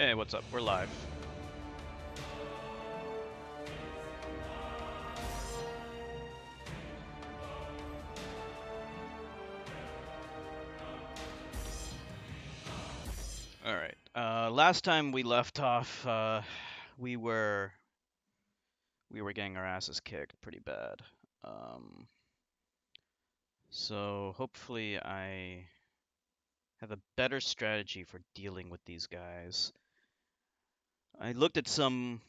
Hey, what's up? We're live. All right. Last time we left off, we were getting our asses kicked pretty bad. Um, so hopefully I have a better strategy for dealing with these guys. I looked at some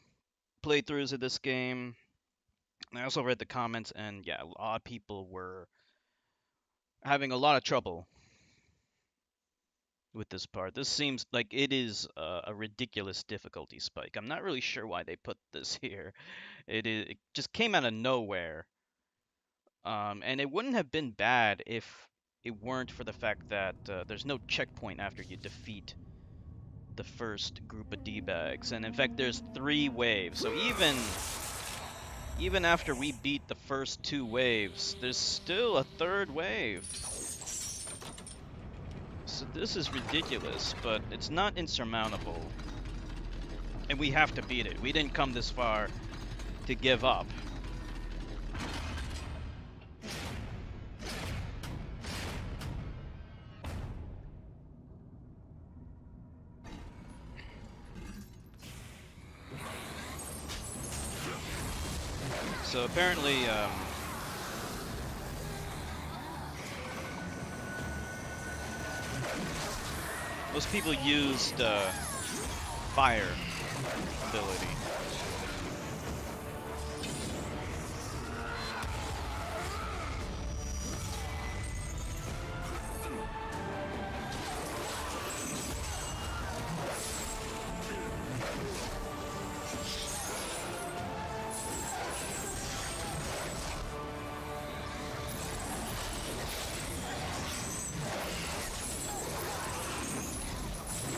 playthroughs of this game. And I also read the comments, and yeah, a lot of people were having a lot of trouble with this part. This seems like it is a ridiculous difficulty spike. I'm not really sure why they put this here. It just came out of nowhere. And it wouldn't have been bad if it weren't for the fact that there's no checkpoint after you defeat the first group of D-bags. And in fact, there's 3 waves. So even after we beat the first 2 waves, there's still a 3rd wave. So this is ridiculous, but it's not insurmountable. And we have to beat it. We didn't come this far to give up. So apparently, most people used fire ability.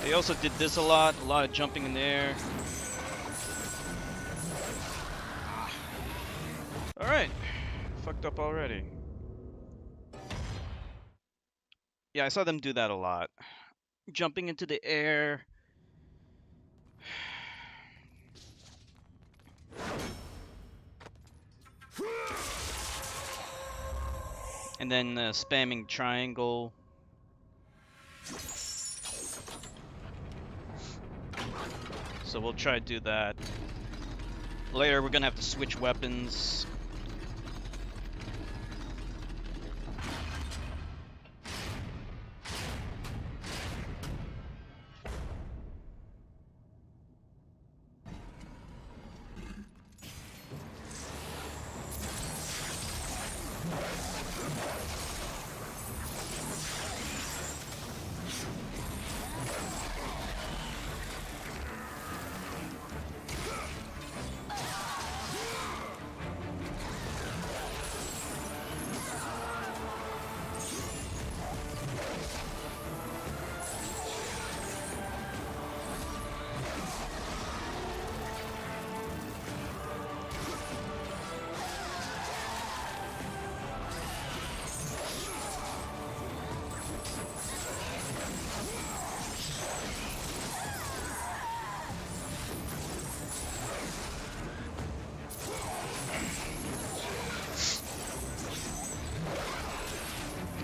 They also did this a lot of jumping in the air. Alright, fucked up already. Yeah, I saw them do that a lot. Jumping into the air. And then spamming triangle. So we'll try to do that. Later we're gonna have to switch weapons.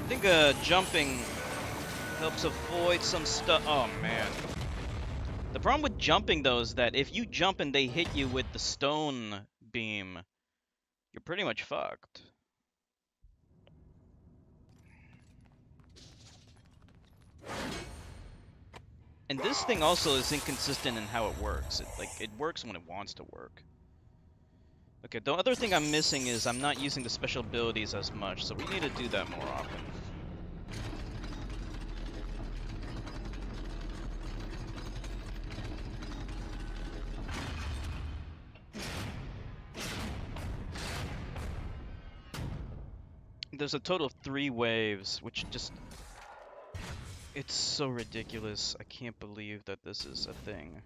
I think jumping helps avoid some stuff. Oh man. The problem with jumping though is that if you jump and they hit you with the stone beam, you're pretty much fucked. And this thing also is inconsistent in how it works. It works when it wants to work. Okay, the other thing I'm missing is I'm not using the special abilities as much, so we need to do that more often. There's a total of 3 waves, which just... It's so ridiculous. I can't believe that this is a thing.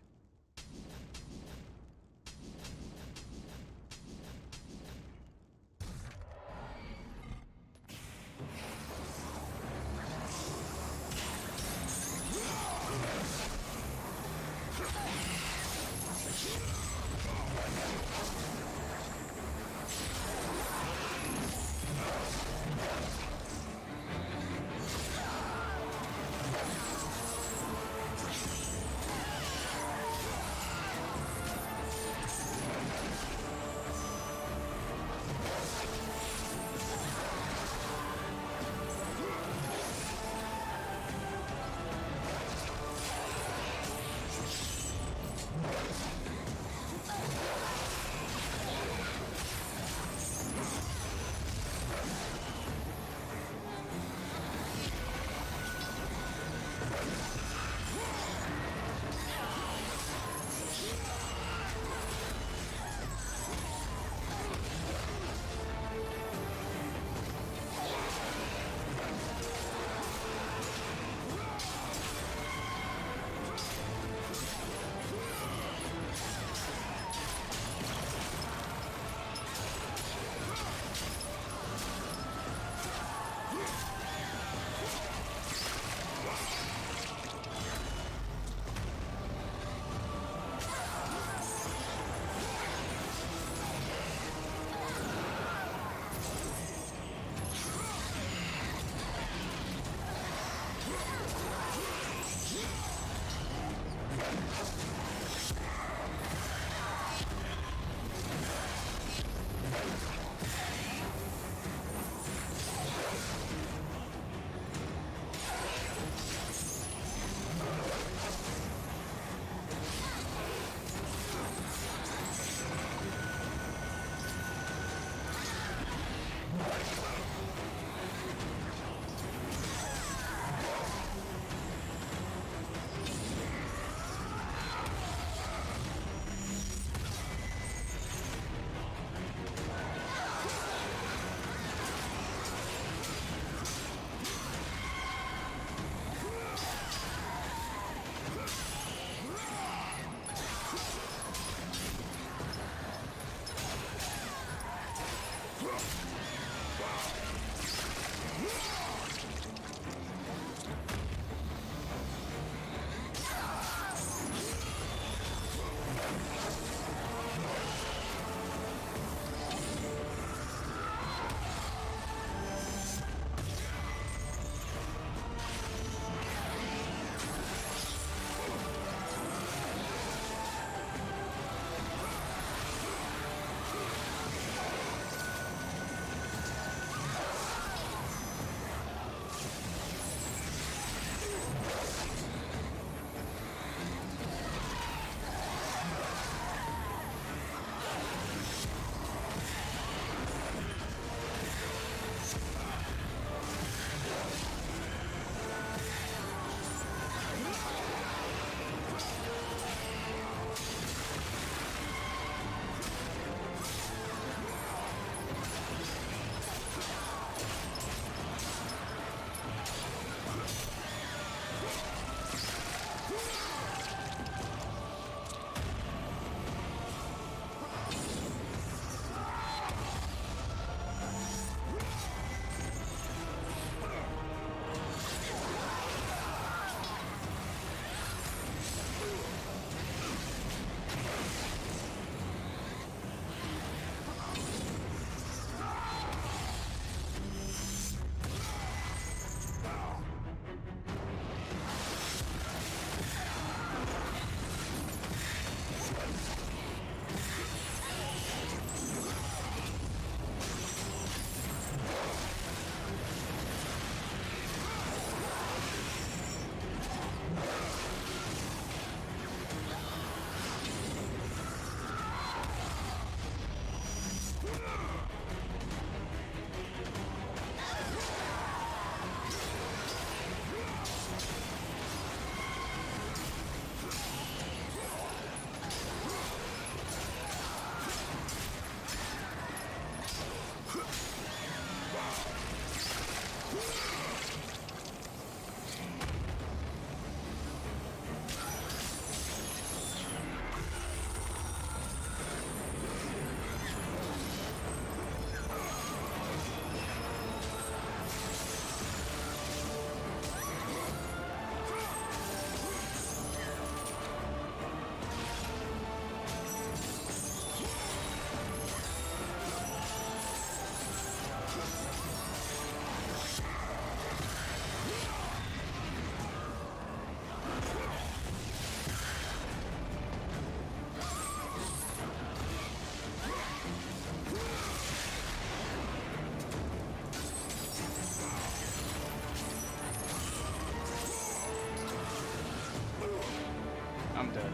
I'm dead.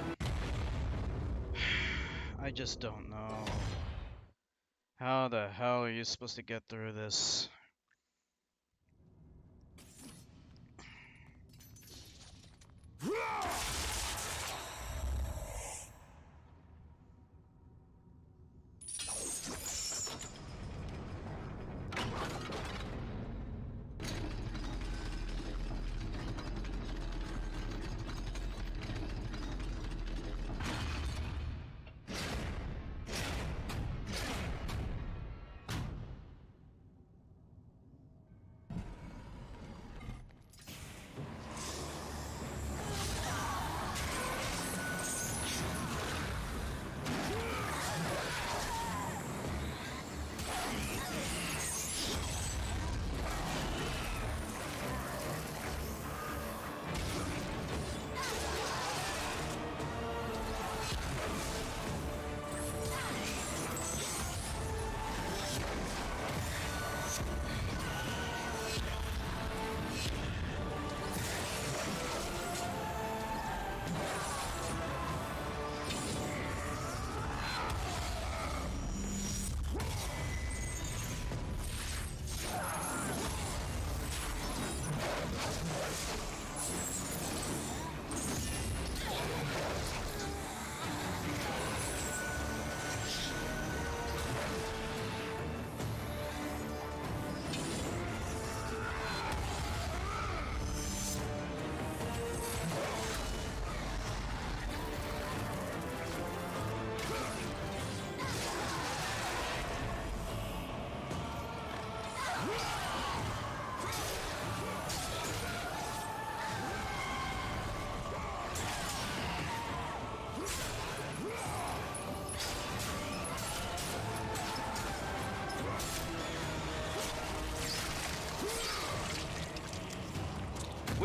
I just don't know. How the hell are you supposed to get through this?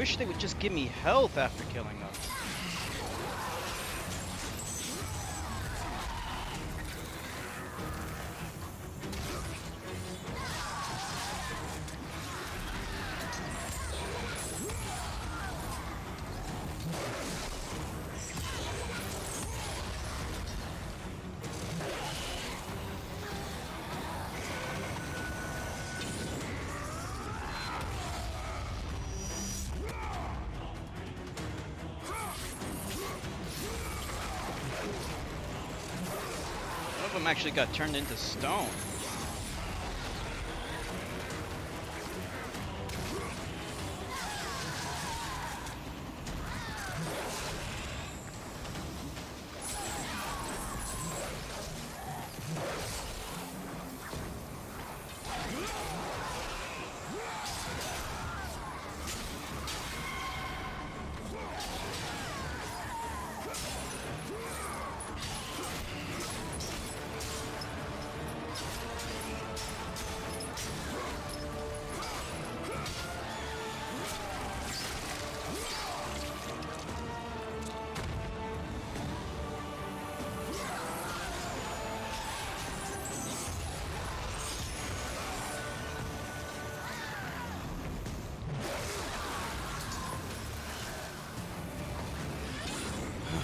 wish they would just give me health after killing them. Actually got turned into stone.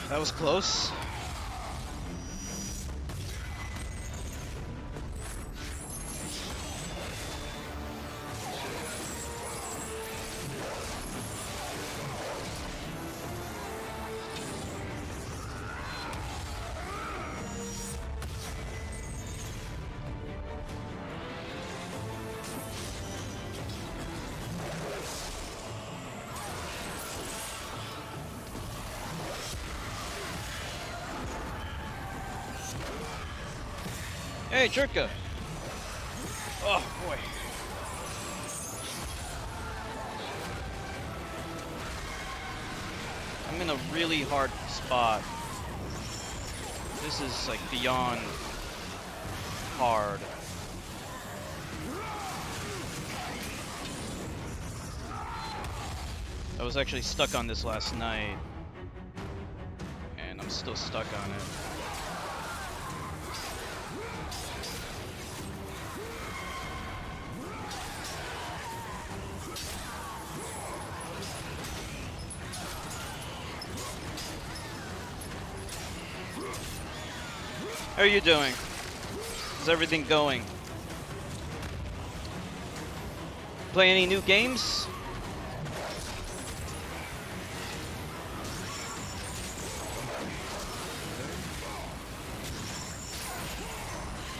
That was close. Hey, Jerka! Oh, boy. I'm in a really hard spot. This is, like, beyond hard. I was actually stuck on this last night. And I'm still stuck on it. How are you doing? How's everything going? Play any new games?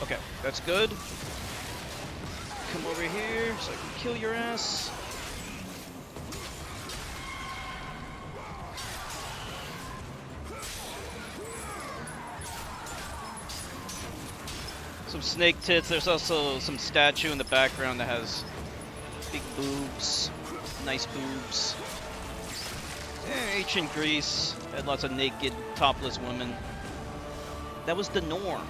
Okay, that's good. Come over here so I can kill your ass. Some snake tits. There's also some statue in the background that has big boobs, nice boobs. Ancient Greece had lots of naked, topless women. That was the norm.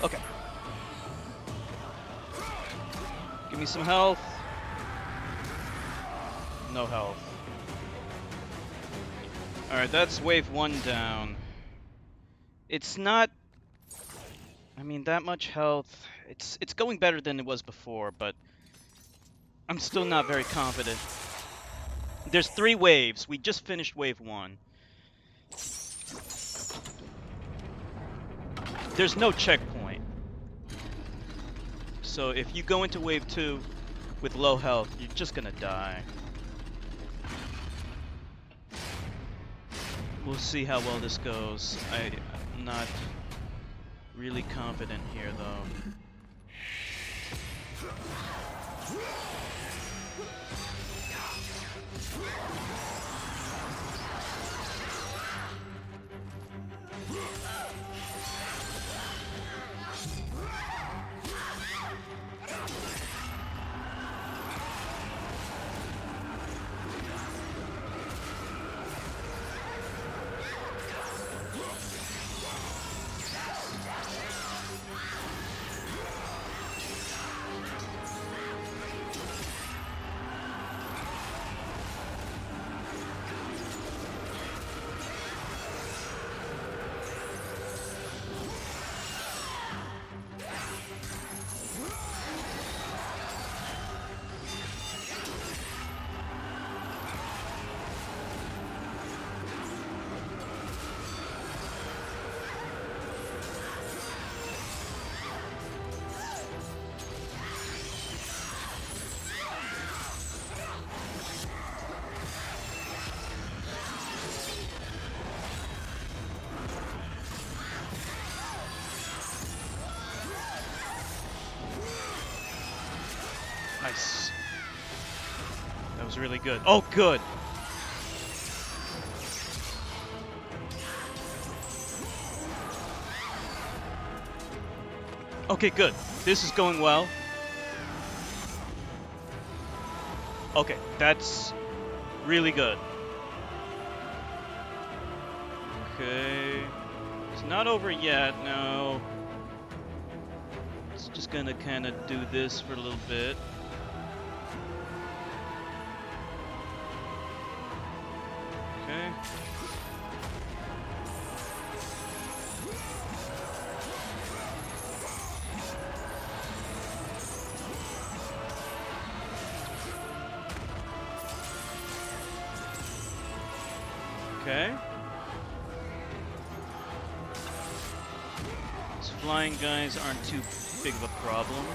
Okay. Give me some health. No health. Alright, that's wave 1 down. It's not... I mean, that much health. It's going better than it was before, but I'm still not very confident. There's 3 waves. We just finished wave 1. There's no checkpoint. So if you go into wave 2 with low health, you're just gonna die. We'll see how well this goes. I'm not really confident here, though. Nice. That was really good. Oh, good. Okay, good. This is going well. Okay, that's really good. Okay. It's not over yet, no. It's just gonna kind of do this for a little bit. Okay. Okay. These flying guys aren't too big of a problem.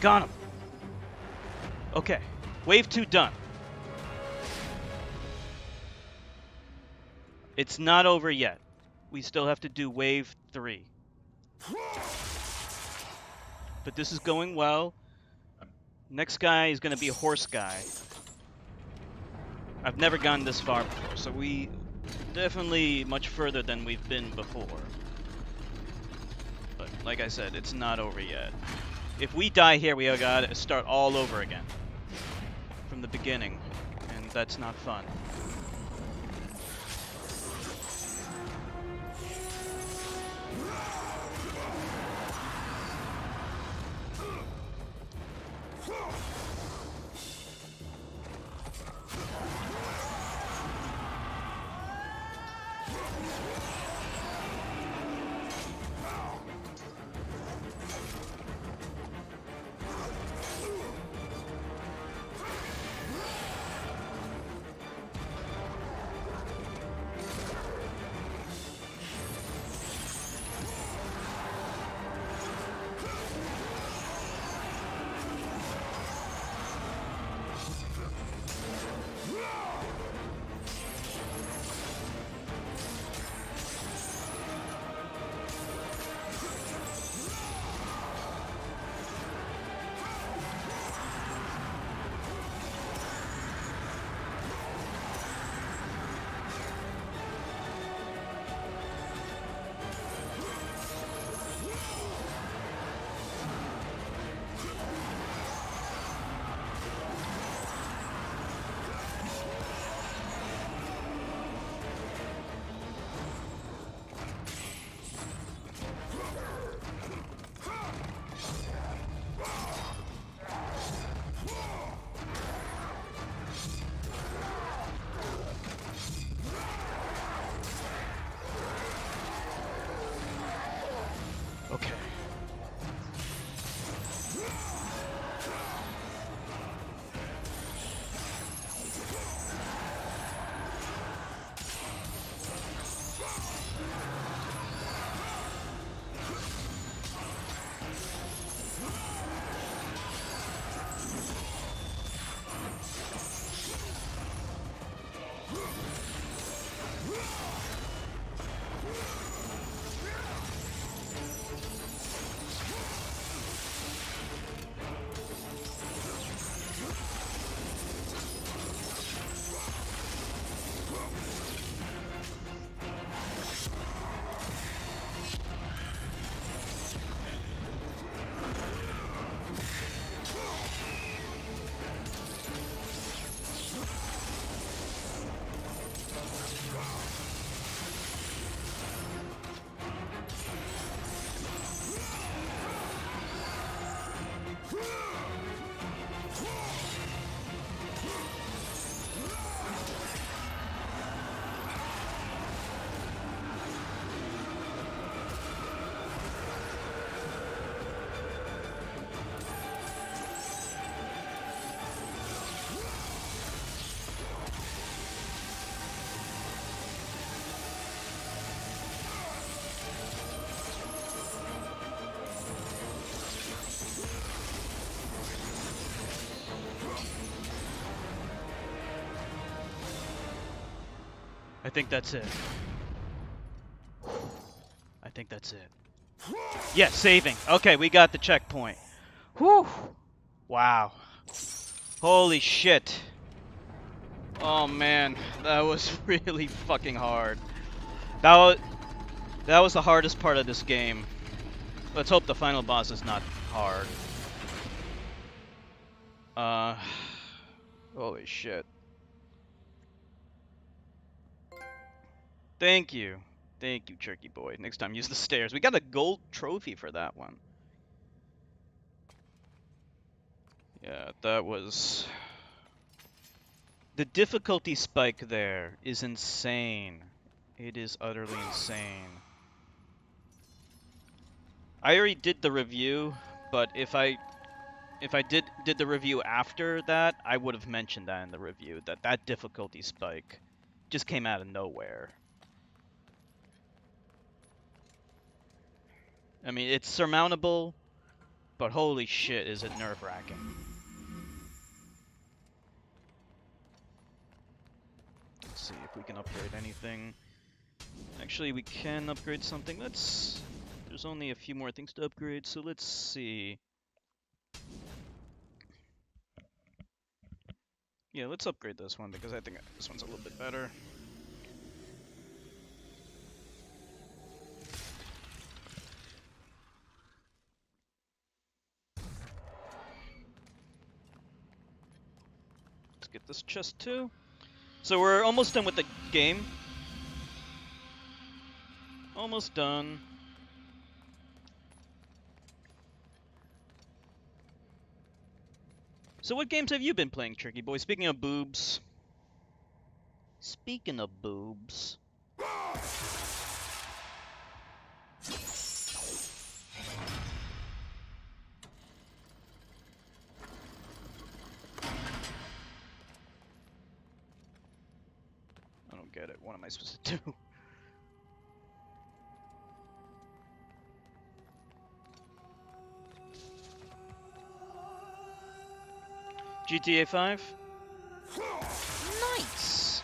Got him. Okay. Wave 2 done. It's not over yet. We still have to do wave 3. But this is going well. Next guy is going to be a horse guy. I've never gone this far before, so we definitely much further than we've been before. But like I said, it's not over yet. If we die here, we gotta start all over again. From the beginning. And that's not fun. Okay. I think that's it. I think that's it. Yes, saving. Okay, we got the checkpoint. Whew. Wow. Holy shit. Oh man, that was really fucking hard. That was the hardest part of this game. Let's hope the final boss is not hard. Holy shit. Thank you. Thank you, Turkey Boy. Next time, use the stairs. We got a gold trophy for that one. Yeah, that was... The difficulty spike there is insane. It is utterly insane. I already did the review, but if I did the review after that, I would have mentioned that in the review, that difficulty spike just came out of nowhere. I mean, it's surmountable, but holy shit, is it nerve-wracking. Let's see if we can upgrade anything. Actually, we can upgrade something. There's only a few more things to upgrade, so let's see. Yeah, let's upgrade this one because I think this one's a little bit better. Let's get this chest too. So we're almost done with the game. Almost done. So what games have you been playing, Tricky Boy? Speaking of boobs. Speaking of boobs. I supposed to do? GTA 5? Nice!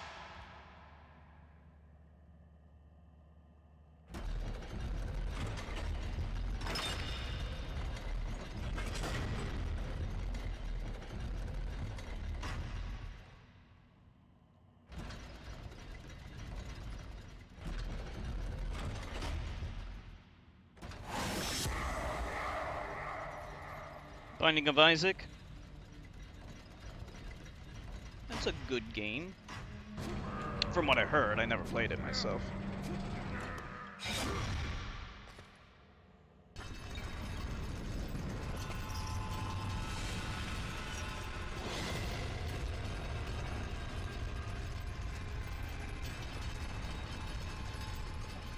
Binding of Isaac. That's a good game. From what I heard, I never played it myself.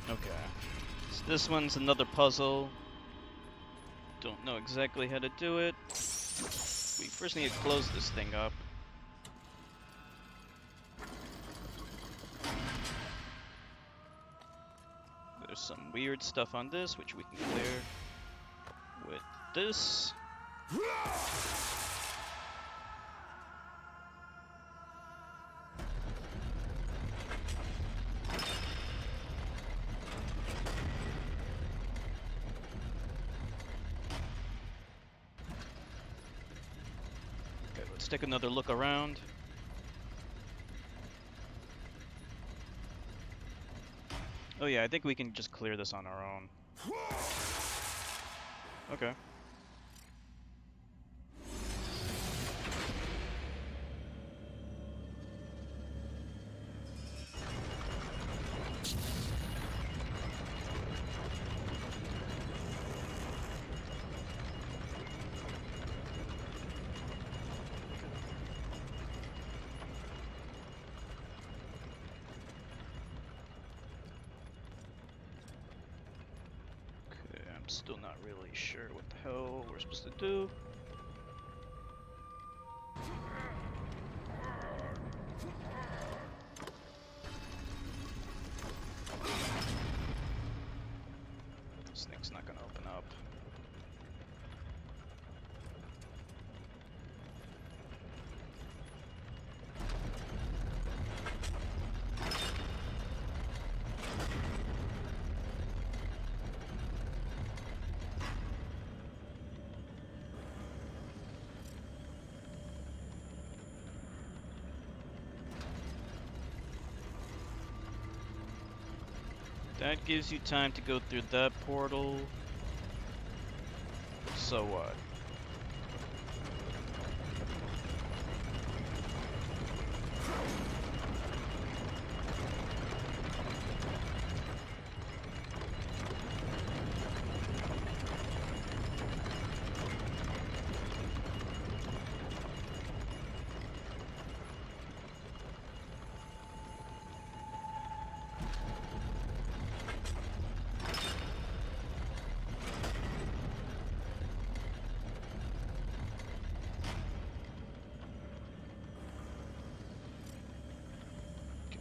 Okay. So this one's another puzzle. Don't know exactly how to do it. We first need to close this thing up. There's some weird stuff on this, which we can clear with this. Okay, let's take another look around. Oh yeah, I think we can just clear this on our own. Okay. Still not really sure what the hell we're supposed to do. This thing's not gonna open up. That gives you time to go through that portal. So what?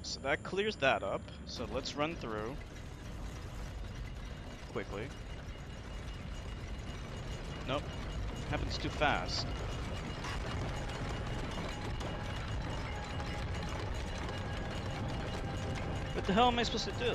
So that clears that up. So let's run through quickly. Nope. Happens too fast. What the hell am I supposed to do?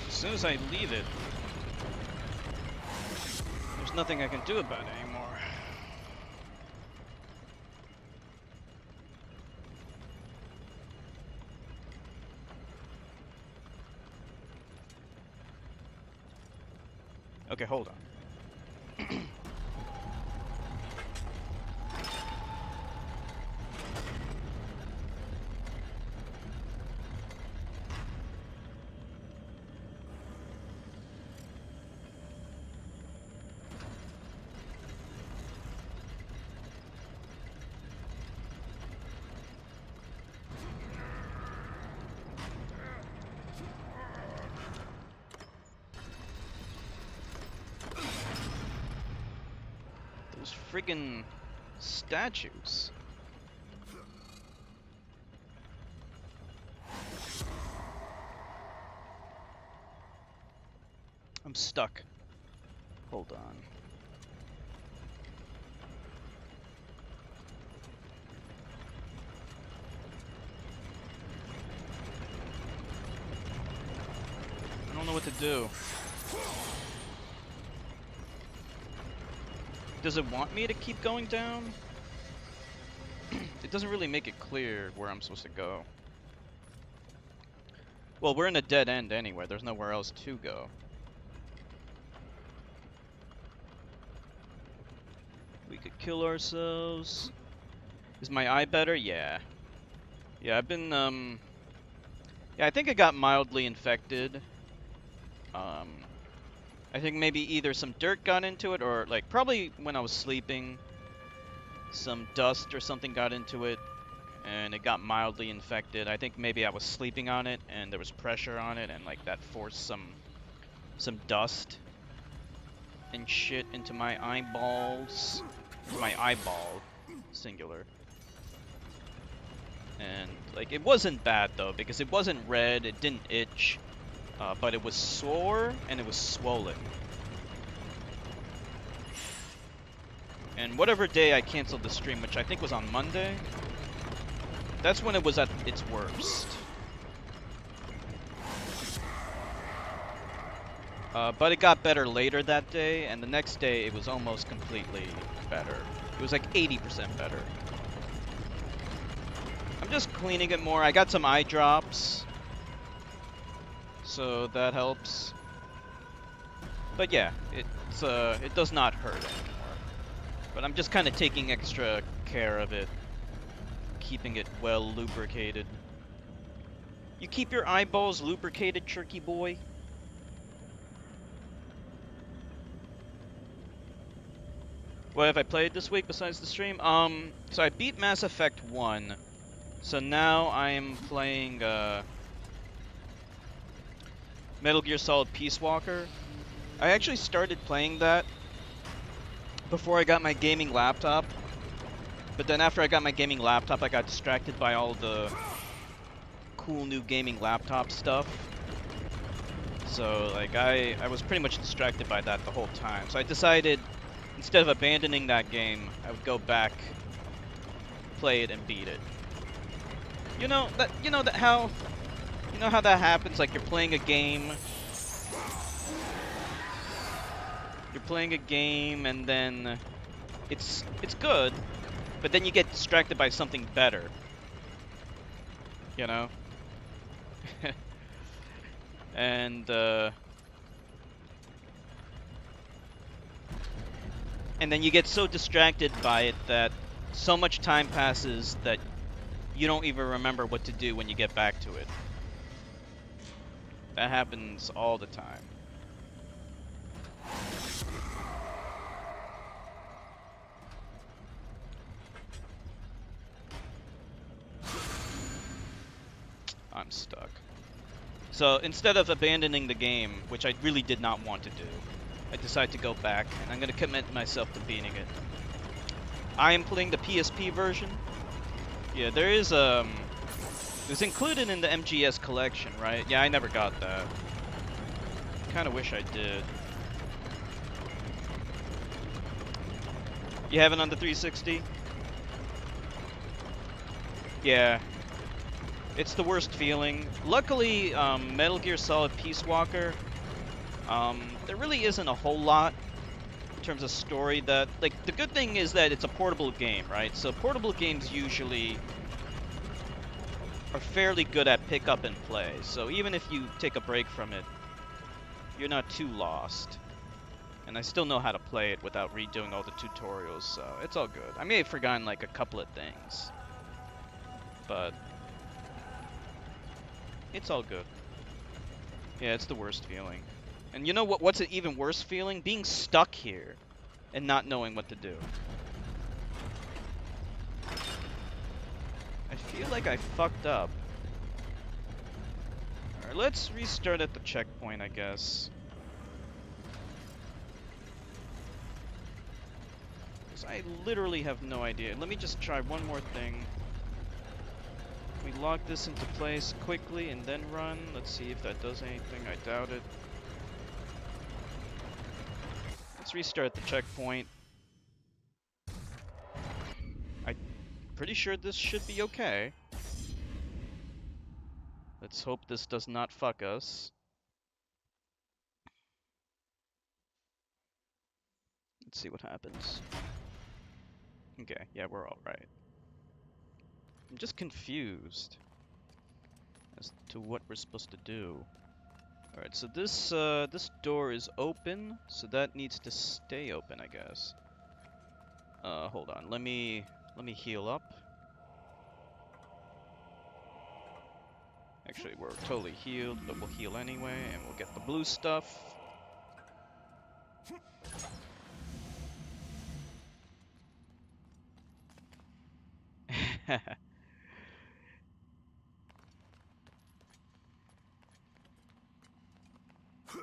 As soon as I leave it, there's nothing I can do about it anymore. Okay, hold on. friggin' statues. I'm stuck. Hold on. I don't know what to do. Does it want me to keep going down? It doesn't really make it clear where I'm supposed to go. Well, we're in a dead end anyway. There's nowhere else to go. We could kill ourselves. Is my eye better? Yeah. Yeah, I've been, yeah, I think I got mildly infected. I think maybe either some dirt got into it or, like, probably when I was sleeping, some dust or something got into it and it got mildly infected. I think maybe I was sleeping on it and there was pressure on it and, like, that forced some dust and shit into my eyeballs. My eyeball, singular. And, like, it wasn't bad, though, because it wasn't red, it didn't itch, but it was sore, and it was swollen. And whatever day I canceled the stream, which I think was on Monday, that's when it was at its worst. But it got better later that day, and the next day it was almost completely better. It was like 80% better. I'm just cleaning it more. I got some eye drops, so that helps. But yeah, it does not hurt anymore. But I'm just kind of taking extra care of it, keeping it well lubricated. You keep your eyeballs lubricated, Turkey boy? What have I played this week besides the stream? So I beat Mass Effect 1. So now I am playing Metal Gear Solid Peace Walker. I actually started playing that before I got my gaming laptop. But then after I got my gaming laptop, I got distracted by all the cool new gaming laptop stuff. So like I was pretty much distracted by that the whole time. So I decided instead of abandoning that game, I would go back, play it, and beat it. You know how that happens? Like you're playing a game. You're playing a game and then it's good, but then you get distracted by something better. You know? And then you get so distracted by it that so much time passes that you don't even remember what to do when you get back to it. That happens all the time. I'm stuck. So instead of abandoning the game, which I really did not want to do, I decided to go back, and I'm going to commit myself to beating it. I am playing the PSP version. Yeah, there is it's included in the MGS collection, right? Yeah, I never got that. Kind of wish I did. You have it on the 360? Yeah. It's the worst feeling. Luckily, Metal Gear Solid Peace Walker, there really isn't a whole lot in terms of story that... Like, the good thing is that it's a portable game, right? So portable games usually are fairly good at pick up and play. So even if you take a break from it, you're not too lost. And I still know how to play it without redoing all the tutorials, so it's all good. I may have forgotten, like, a couple of things. But it's all good. Yeah, it's the worst feeling. And you know what's an even worse feeling? Being stuck here and not knowing what to do. I feel like I fucked up. Alright, let's restart at the checkpoint, I guess. Because I literally have no idea. Let me just try one more thing. We lock this into place quickly and then run. Let's see if that does anything. I doubt it. Let's restart the checkpoint. I'm pretty sure this should be okay. Let's hope this does not fuck us. Let's see what happens. Okay, yeah, we're alright. I'm just confused as to what we're supposed to do. Alright, so this door is open, so that needs to stay open, I guess. Hold on. Let me heal up. Actually, we're totally healed, but we'll heal anyway, and we'll get the blue stuff.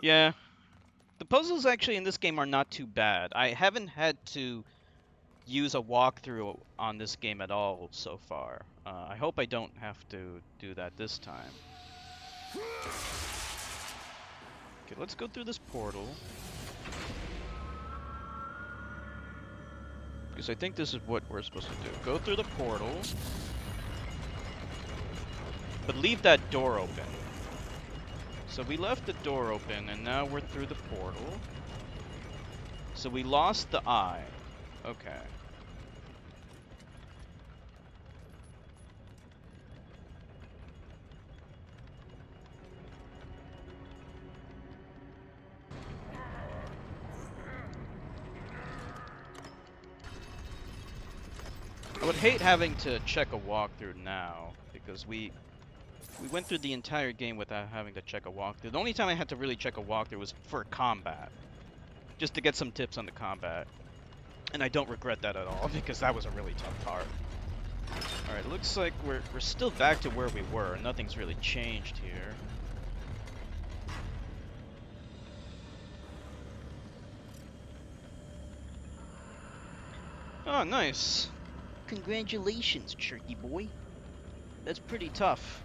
Yeah. The puzzles actually in this game are not too bad. I haven't had to use a walkthrough on this game at all so far. I hope I don't have to do that this time. Okay, let's go through this portal. Because I think this is what we're supposed to do. Go through the portal. But leave that door open. So we left the door open, and now we're through the portal. So we lost the eye. Okay. I would hate having to check a walkthrough now, because we went through the entire game without having to check a walkthrough. The only time I had to really check a walkthrough was for combat, just to get some tips on the combat. And I don't regret that at all, because that was a really tough part. Alright, looks like we're still back to where we were. Nothing's really changed here. Oh, nice. Congratulations, Cherky Boy. That's pretty tough.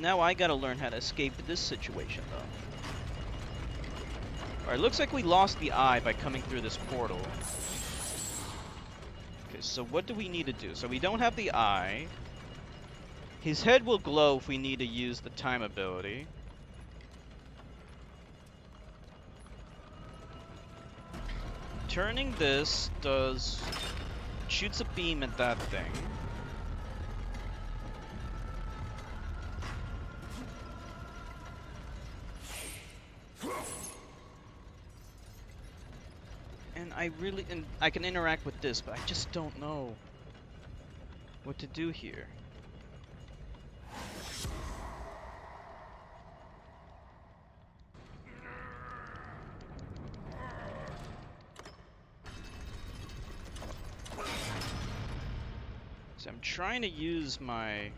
Now I gotta learn how to escape this situation, though. Alright, looks like we lost the eye by coming through this portal. Okay, so what do we need to do? So we don't have the eye. His head will glow if we need to use the time ability. Turning this shoots a beam at that thing. And I can interact with this, but I just don't know what to do here. So I'm trying to use my...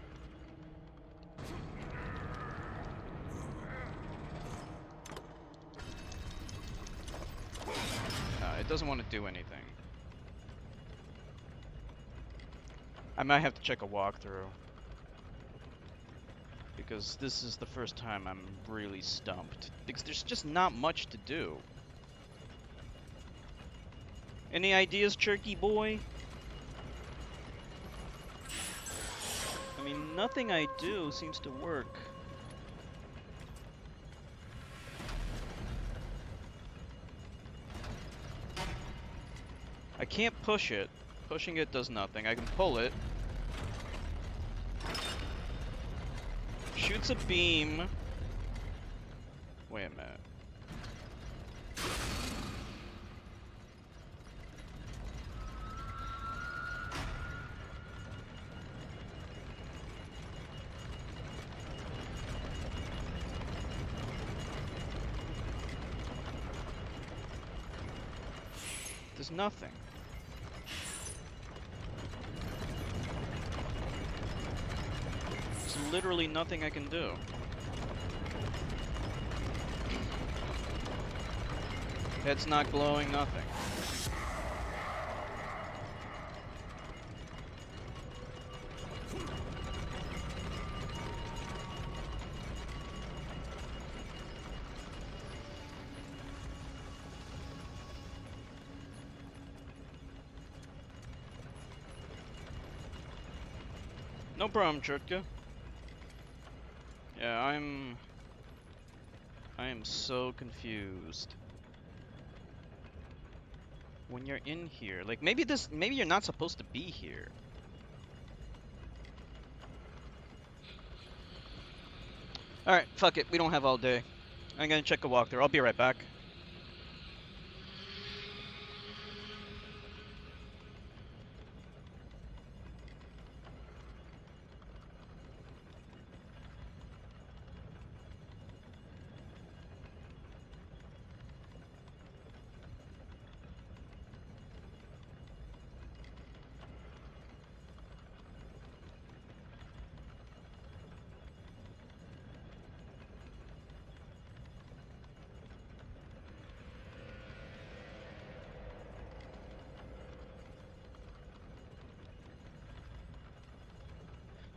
it doesn't want to do anything. I might have to check a walkthrough, because this is the first time I'm really stumped. Because there's just not much to do. Any ideas, Cherky Boy? I mean, nothing I do seems to work. I can't push it. Pushing it does nothing. I can pull it. Shoots a beam. Wait a minute. There's nothing. There's literally nothing I can do. Head's not glowing, nothing. No problem, Chertka. Yeah, I am so confused. When you're in here, like maybe you're not supposed to be here. Alright, fuck it, we don't have all day. I'm gonna check a walkthrough, I'll be right back.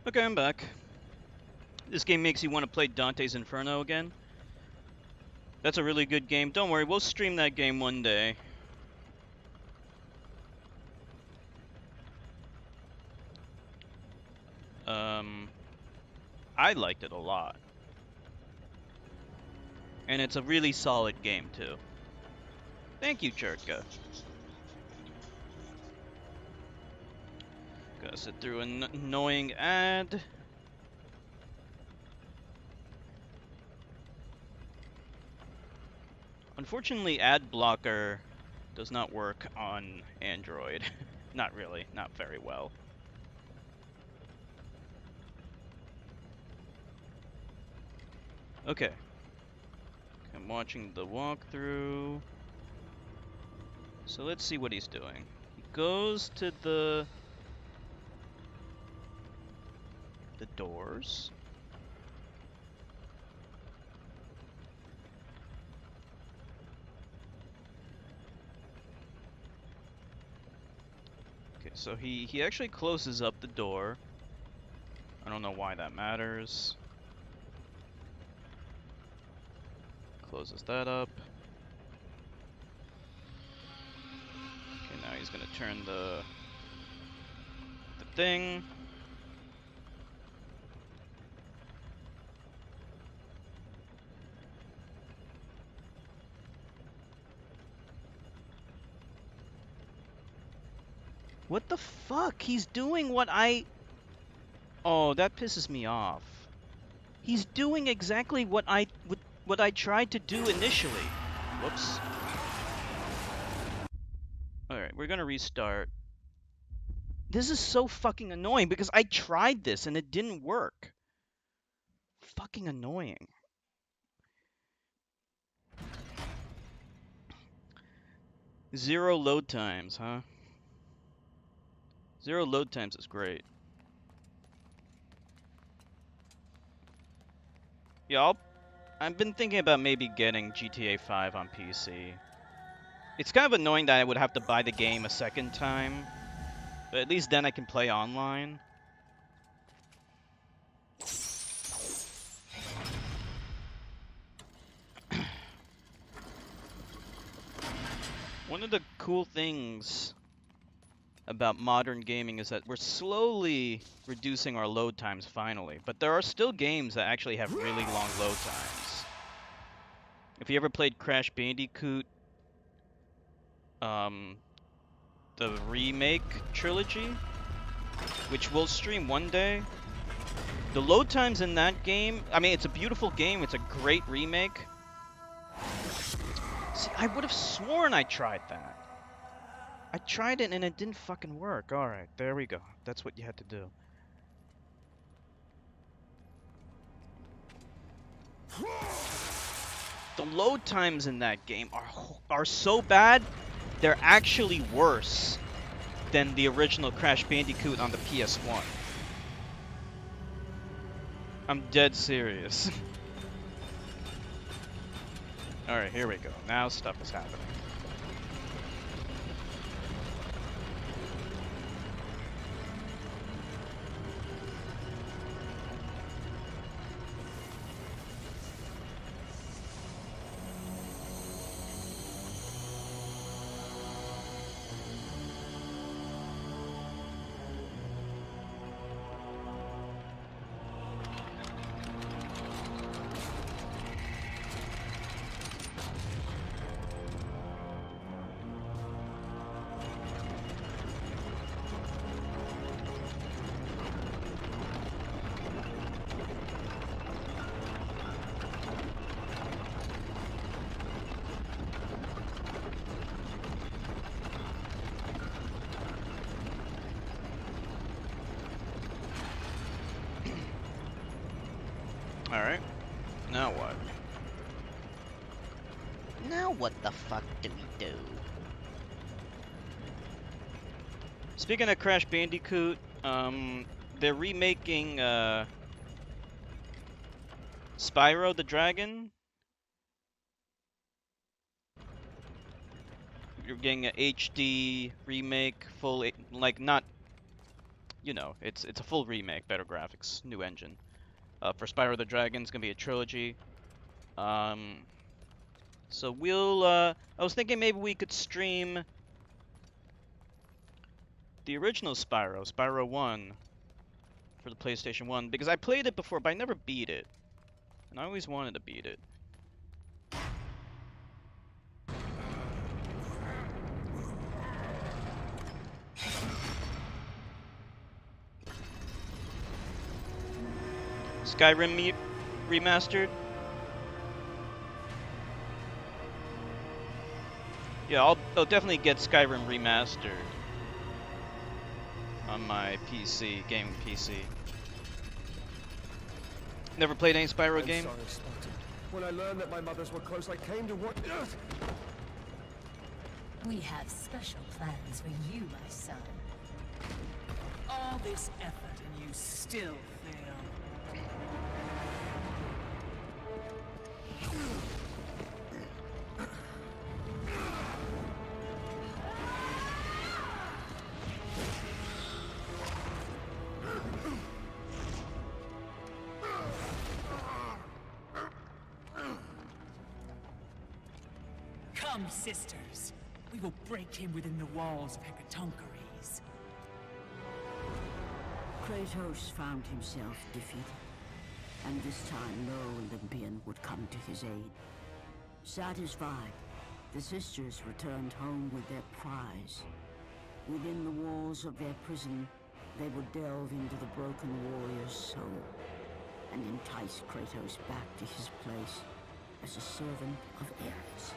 Okay, I'm back. This game makes you want to play Dante's Inferno again. That's a really good game. Don't worry, we'll stream that game one day. I liked it a lot. And it's a really solid game, too. Thank you, Chertka. Gotta sit through an annoying ad. Unfortunately, ad blocker does not work on Android. Not really, not very well. Okay. I'm watching the walkthrough. So let's see what he's doing. He goes to the doors. Okay, so he actually closes up the door. I don't know why that matters. Closes that up. Okay, now he's gonna turn the thing. What the fuck? He's doing what I... Oh, that pisses me off. He's doing exactly what I tried to do initially. Whoops. Alright, we're gonna restart. This is so fucking annoying because I tried this and it didn't work. Fucking annoying. Zero load times, huh? Zero load times is great. Yeah, I've been thinking about maybe getting GTA 5 on PC. It's kind of annoying that I would have to buy the game a second time, but at least then I can play online. One of the cool things about modern gaming is that we're slowly reducing our load times finally, but there are still games that actually have really long load times. If you ever played Crash Bandicoot, the remake trilogy, which we'll stream one day, the load times in that game, I mean, it's a beautiful game, it's a great remake. See, I would have sworn I tried that. I tried it and it didn't fucking work. Alright, there we go. That's what you had to do. The load times in that game are so bad, they're actually worse than the original Crash Bandicoot on the PS1. I'm dead serious. Alright, here we go. Now stuff is happening. Alright. Now what? Now what the fuck do we do? Speaking of Crash Bandicoot, they're remaking Spyro the Dragon. You're getting an HD remake, like not, you know, it's a full remake, better graphics, new engine. For Spyro the Dragon, it's gonna be a trilogy. So we'll, I was thinking maybe we could stream the original Spyro 1, for the PlayStation 1, because I played it before, but I never beat it. And I always wanted to beat it. Skyrim remastered? Yeah, I'll definitely get Skyrim remastered on my PC, gaming PC. Never played any Spyro game? Sorry, Spartan. When I learned that my mothers were close, I came to what... We have special plans for you, my son. All this effort and you still fail. Come, sisters. We will break him within the walls of Hecatoncheires. Kratos found himself defeated, and this time no Olympian would come to his aid. Satisfied, the sisters returned home with their prize. Within the walls of their prison, they would delve into the broken warrior's soul and entice Kratos back to his place as a servant of Ares.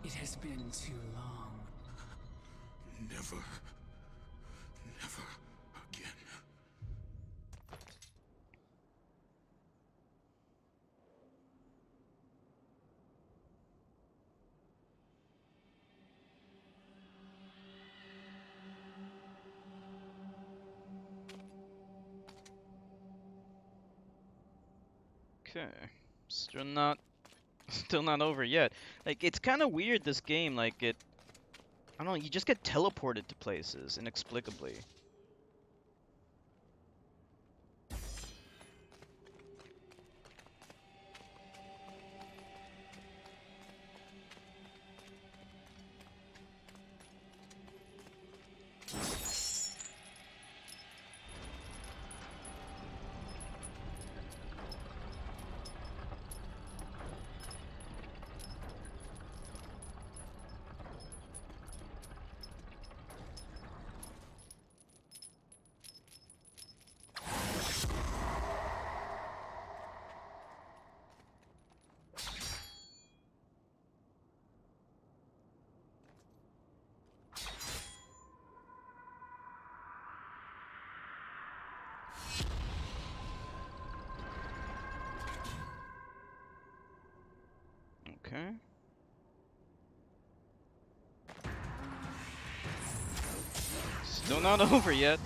It has been too long. Never. Never again. Okay. Still not over yet. Like, it's kind of weird, this game. Like, I don't know, you just get teleported to places inexplicably. Okay. Still not over yet.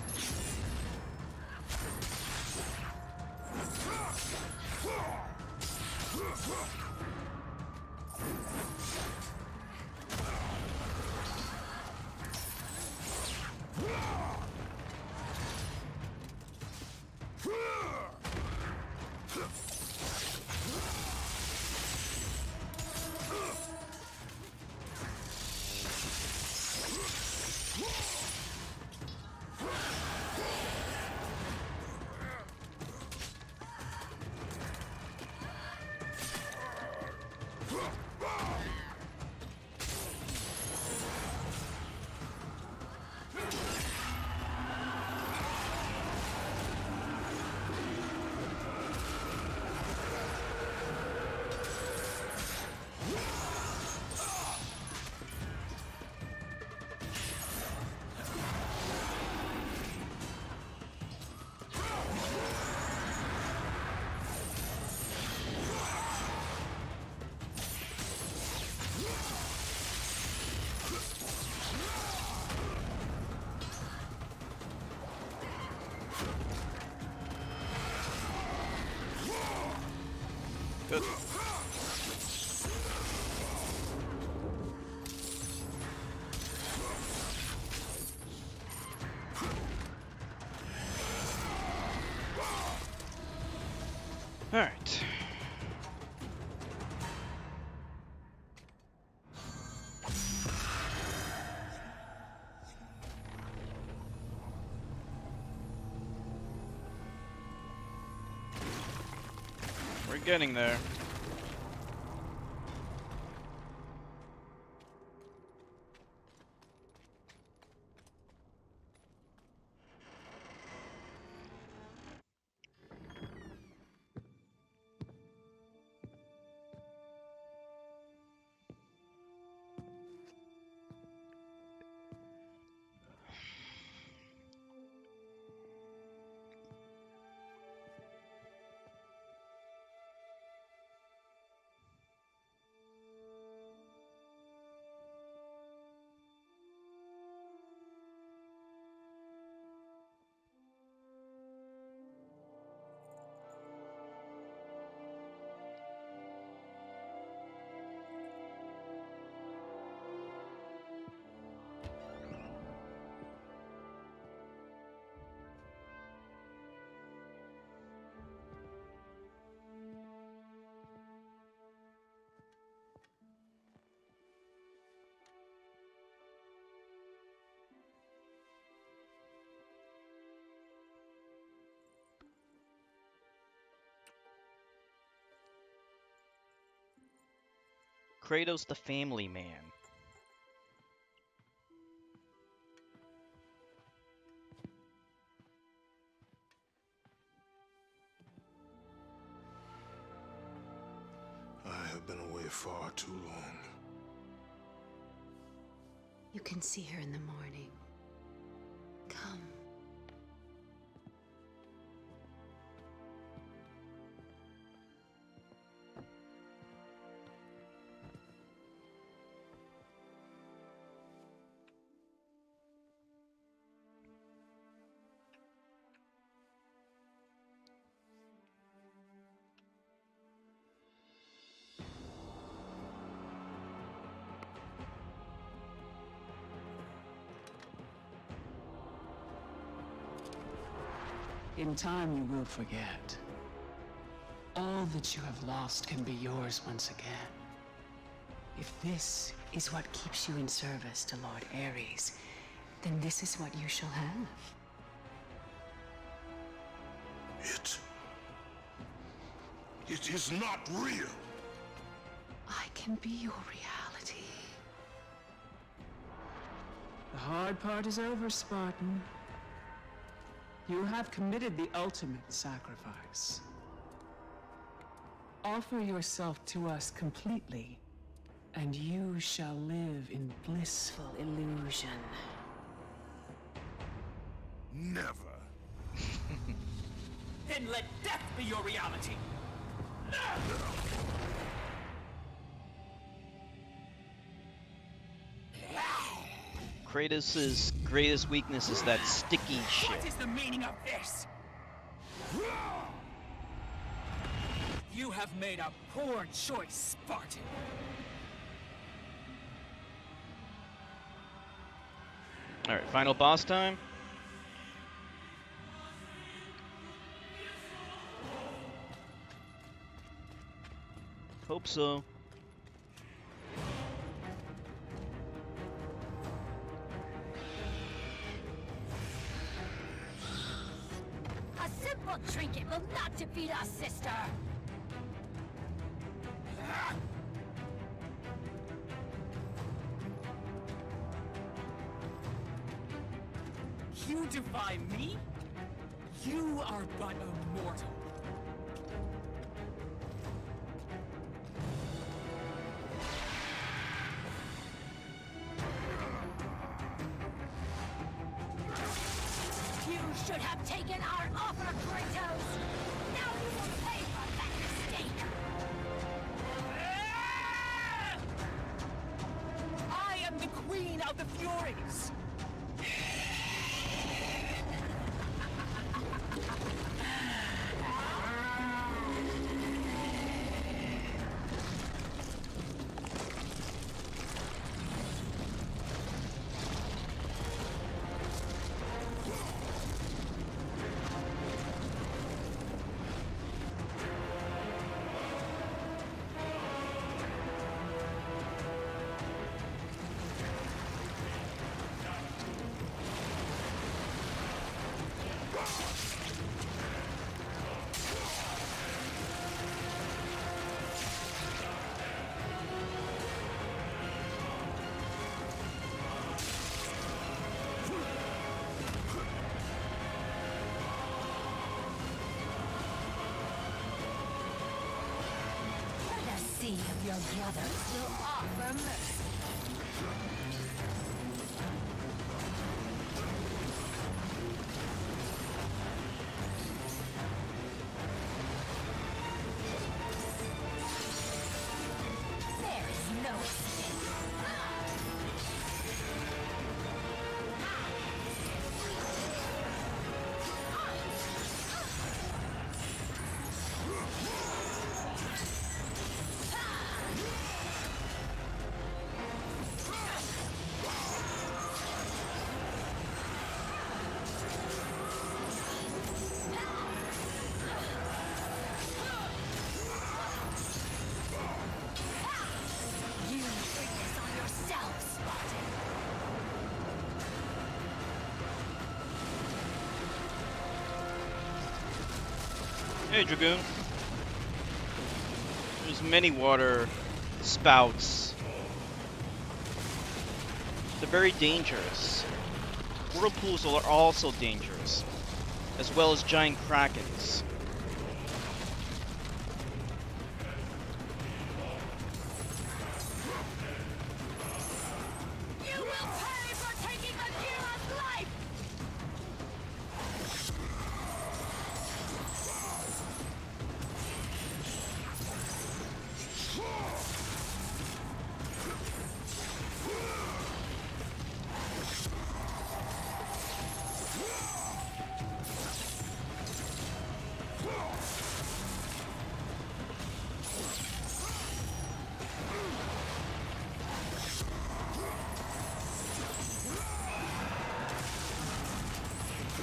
All right. We're getting there. Kratos the Family Man. I have been away far too long. You can see her in the morning. Come. In time, you will forget. All that you have lost can be yours once again. If this is what keeps you in service to Lord Ares, then this is what you shall have. It is not real. I can be your reality. The hard part is over, Spartan. You have committed the ultimate sacrifice. Offer yourself to us completely, and you shall live in blissful illusion. Never. Then let death be your reality! Kratos' greatest weakness is that sticky shit. What is the meaning of this? You have made a poor choice, Spartan. Alright, final boss time. Hope so. A simple trinket will not defeat us, sister! You defy me? You are but a mortal. You should have taken our offer, Kratos! Now you will pay for that mistake! I am the Queen of the Furies! any of your brothers will offer mercy. There is no escape. You bring this on yourselves. Hey, Dragoon. There's many water spouts. They're very dangerous. Whirlpools are also dangerous, as well as giant krakens. You will pay for taking Akira's life!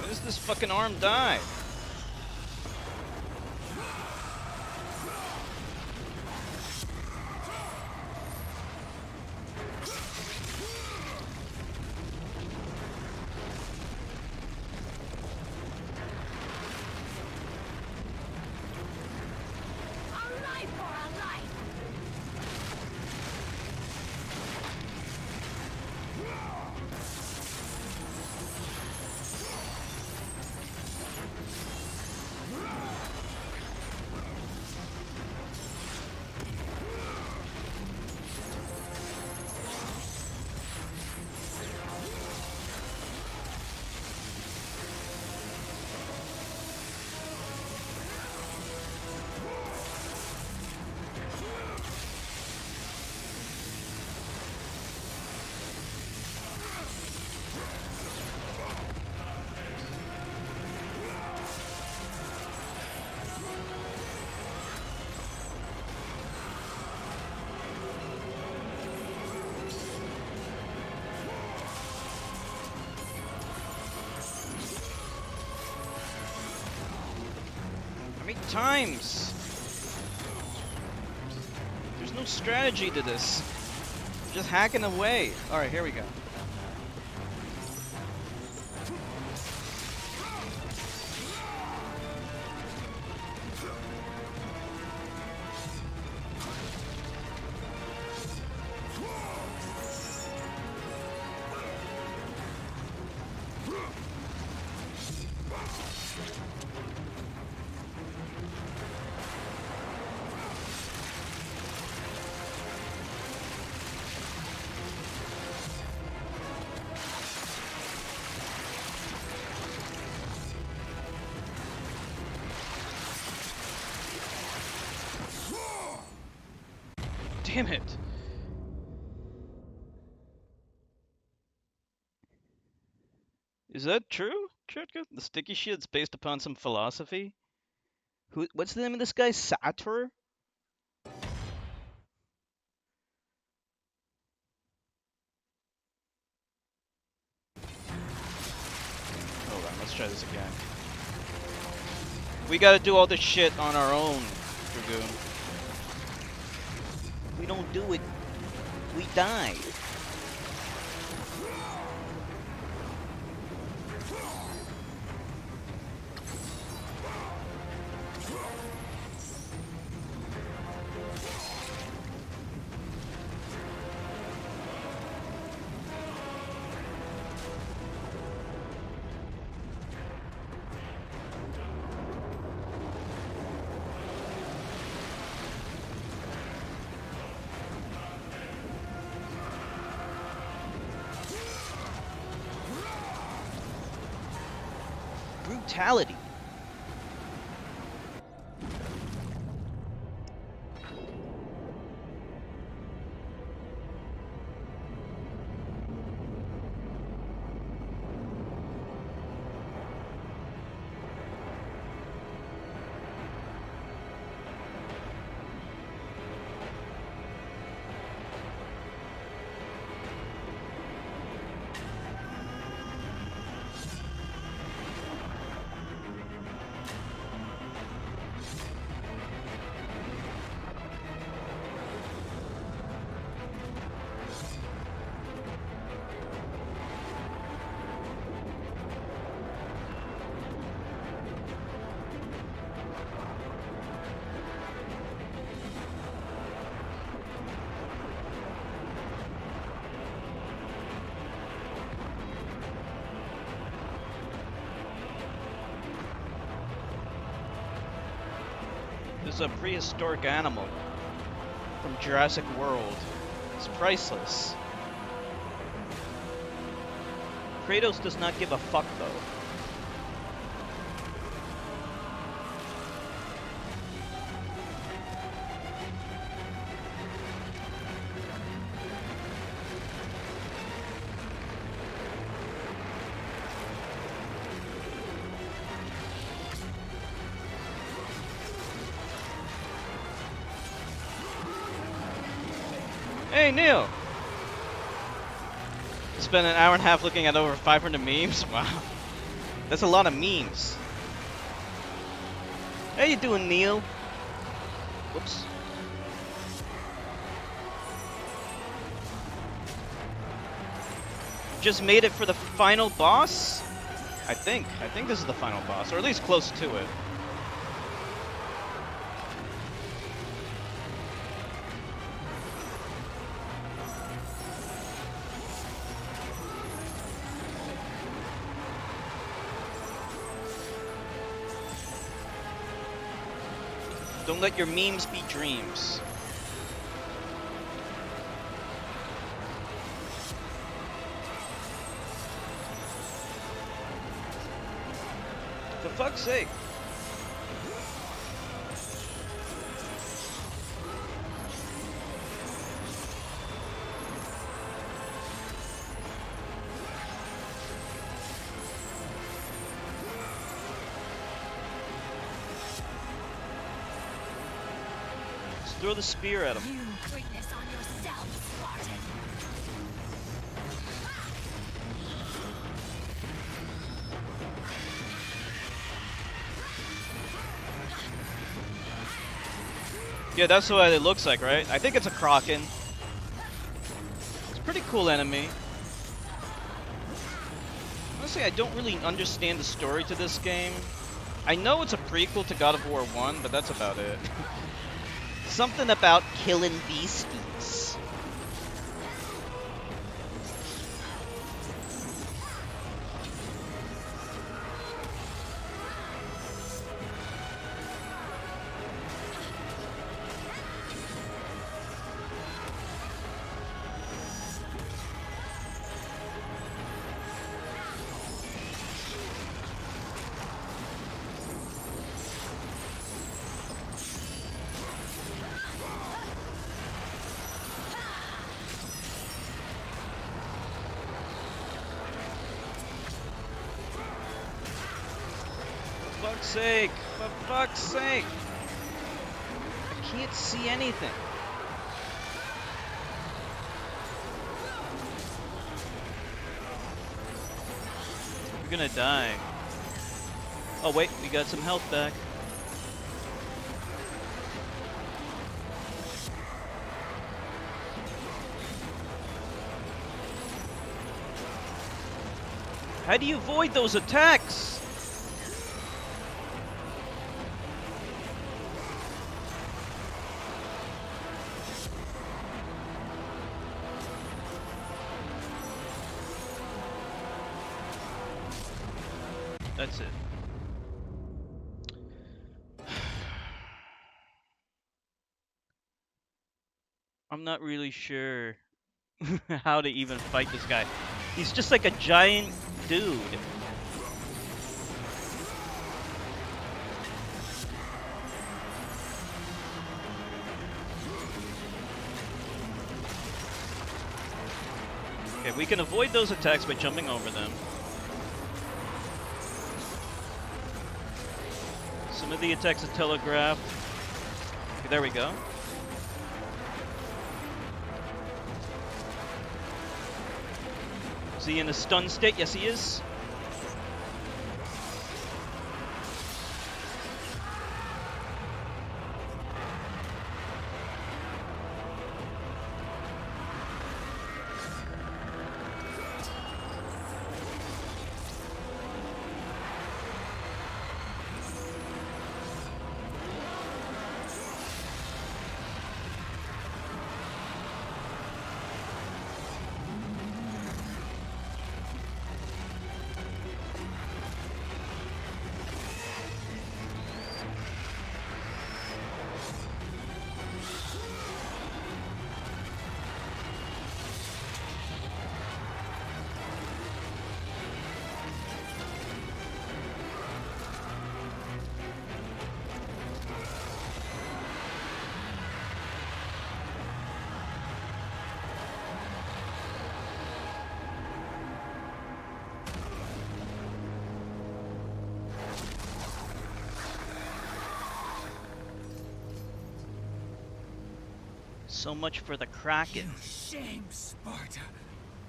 When does this fucking arm die? A life for a life! How many times? There's no strategy to this. I'm just hacking away. Alright, here we go. Damn it. Is that true, Chetka? The sticky shit's based upon some philosophy? What's the name of this guy? Sator? Hold on, let's try this again. We gotta do all this shit on our own, Dragoon. We don't do it, we die. brutality. This is a prehistoric animal from Jurassic World. It's priceless. Kratos does not give a fuck though. Hey, Neil! Spent an hour and a half looking at over 500 memes? Wow. That's a lot of memes. How you doing, Neil? Whoops. Just made it for the final boss? I think this is the final boss, or at least close to it. Don't let your memes be dreams. For fuck's sake. Throw the spear at him. You bring this on yourself, Spartan. Yeah, that's what it looks like, right? I think it's a Kraken. It's a pretty cool enemy. Honestly, I don't really understand the story to this game. I know it's a prequel to God of War 1, but that's about it. Something about killing beasties. For fuck's sake! For fuck's sake! I can't see anything. You're gonna die. Oh wait, we got some health back. How do you avoid those attacks? That's it. I'm not really sure how to even fight this guy. He's just like a giant dude. Okay, we can avoid those attacks by jumping over them. Some of the attacks are telegraphed. Okay, there we go. Is he in a stun state? Yes, he is. So much for the Kraken. You shame, Sparta,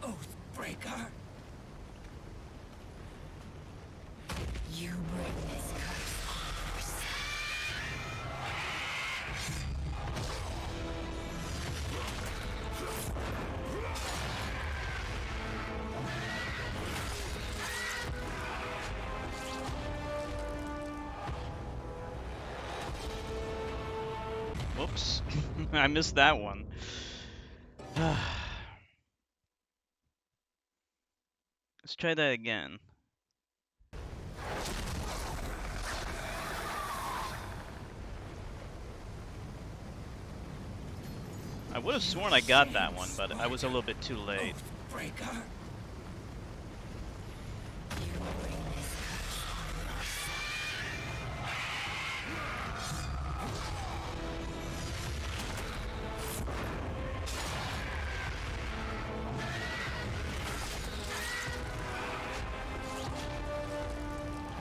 Oathbreaker. You bring this curse on yourself. Whoops. I missed that one. Let's try that again. I would have sworn I got that one, but I was a little bit too late. Oathbreaker.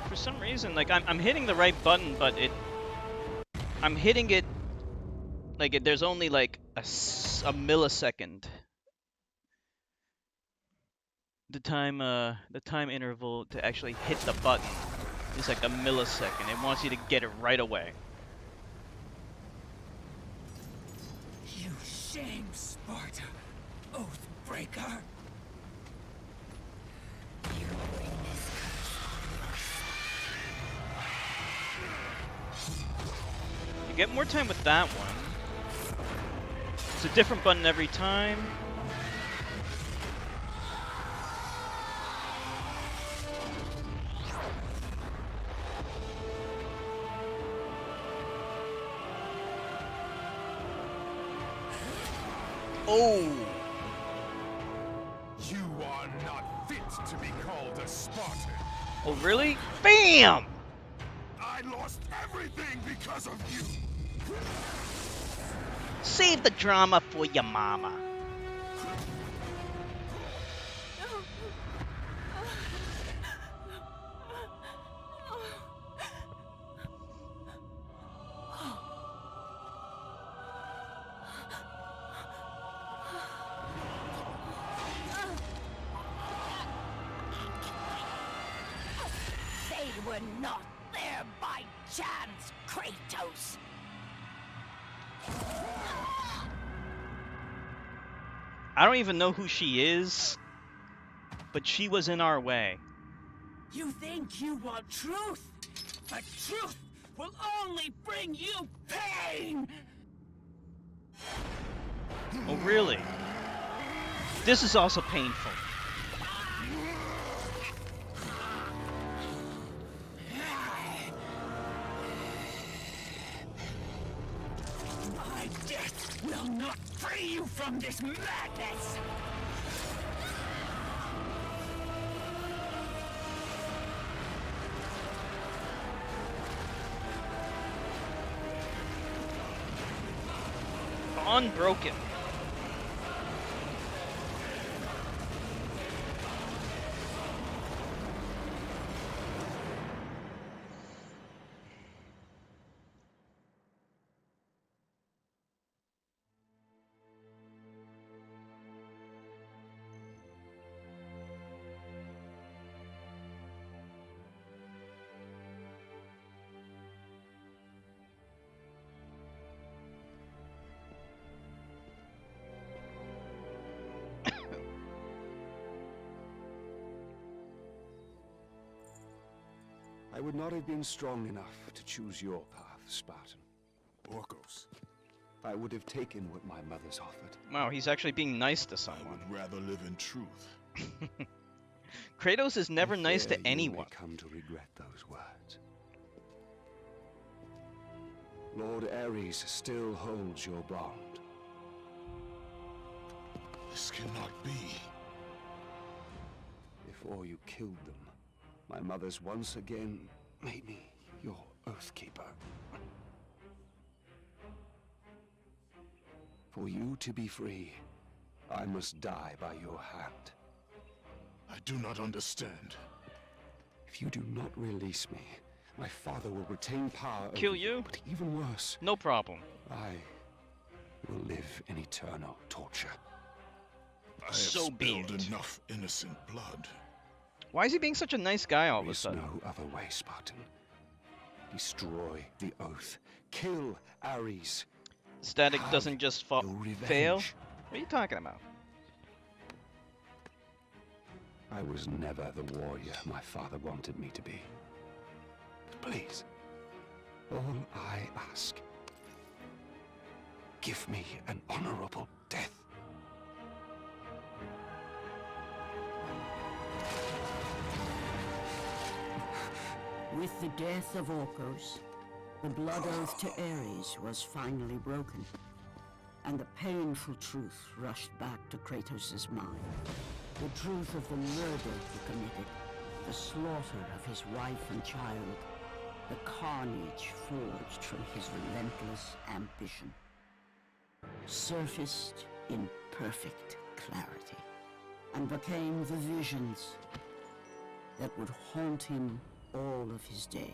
For some reason, like I'm hitting the right button, but I'm hitting it like there's only like a millisecond. The time interval to actually hit the button is like a millisecond. It wants you to get it right away. You shame, Sparta, Oathbreaker. You bring this You get more time with that one. It's a different button every time. Oh! You are not fit to be called a Spartan. Oh, really? Bam! I lost everything because of you. Save the drama for your mama. They were not there by chance, Kratos. I don't even know who she is, but she was in our way. You think you want truth, but truth will only bring you pain! Oh, really? This is also painful. My death will not free you from this madness! Unbroken. I would not have been strong enough to choose your path, Spartan. Orcos. I would have taken what my mother's offered. Wow, he's actually being nice to I someone. would rather live in truth. Kratos is never I nice fear to you may anyone. come to regret those words. Lord Ares still holds your bond. This cannot be. Before you killed them, my mother's once again made me your Oathkeeper. For you to be free, I must die by your hand. I do not understand. If you do not release me, my father will retain power Kill over you? But even worse, No problem. I will live in eternal torture. I have So be spilled it. enough innocent blood. Why is he being such a nice guy all of There a is sudden? no other way, Spartan. Destroy the oath. Kill Ares. Static Have doesn't just your revenge. fail? What are you talking about? I was never the warrior my father wanted me to be. But please, all I ask, give me an honorable death. With the death of Orcos, the blood oath to Ares was finally broken, and the painful truth rushed back to Kratos' mind. The truth of the murder he committed, the slaughter of his wife and child, the carnage forged from his relentless ambition, surfaced in perfect clarity, and became the visions that would haunt him all of his days.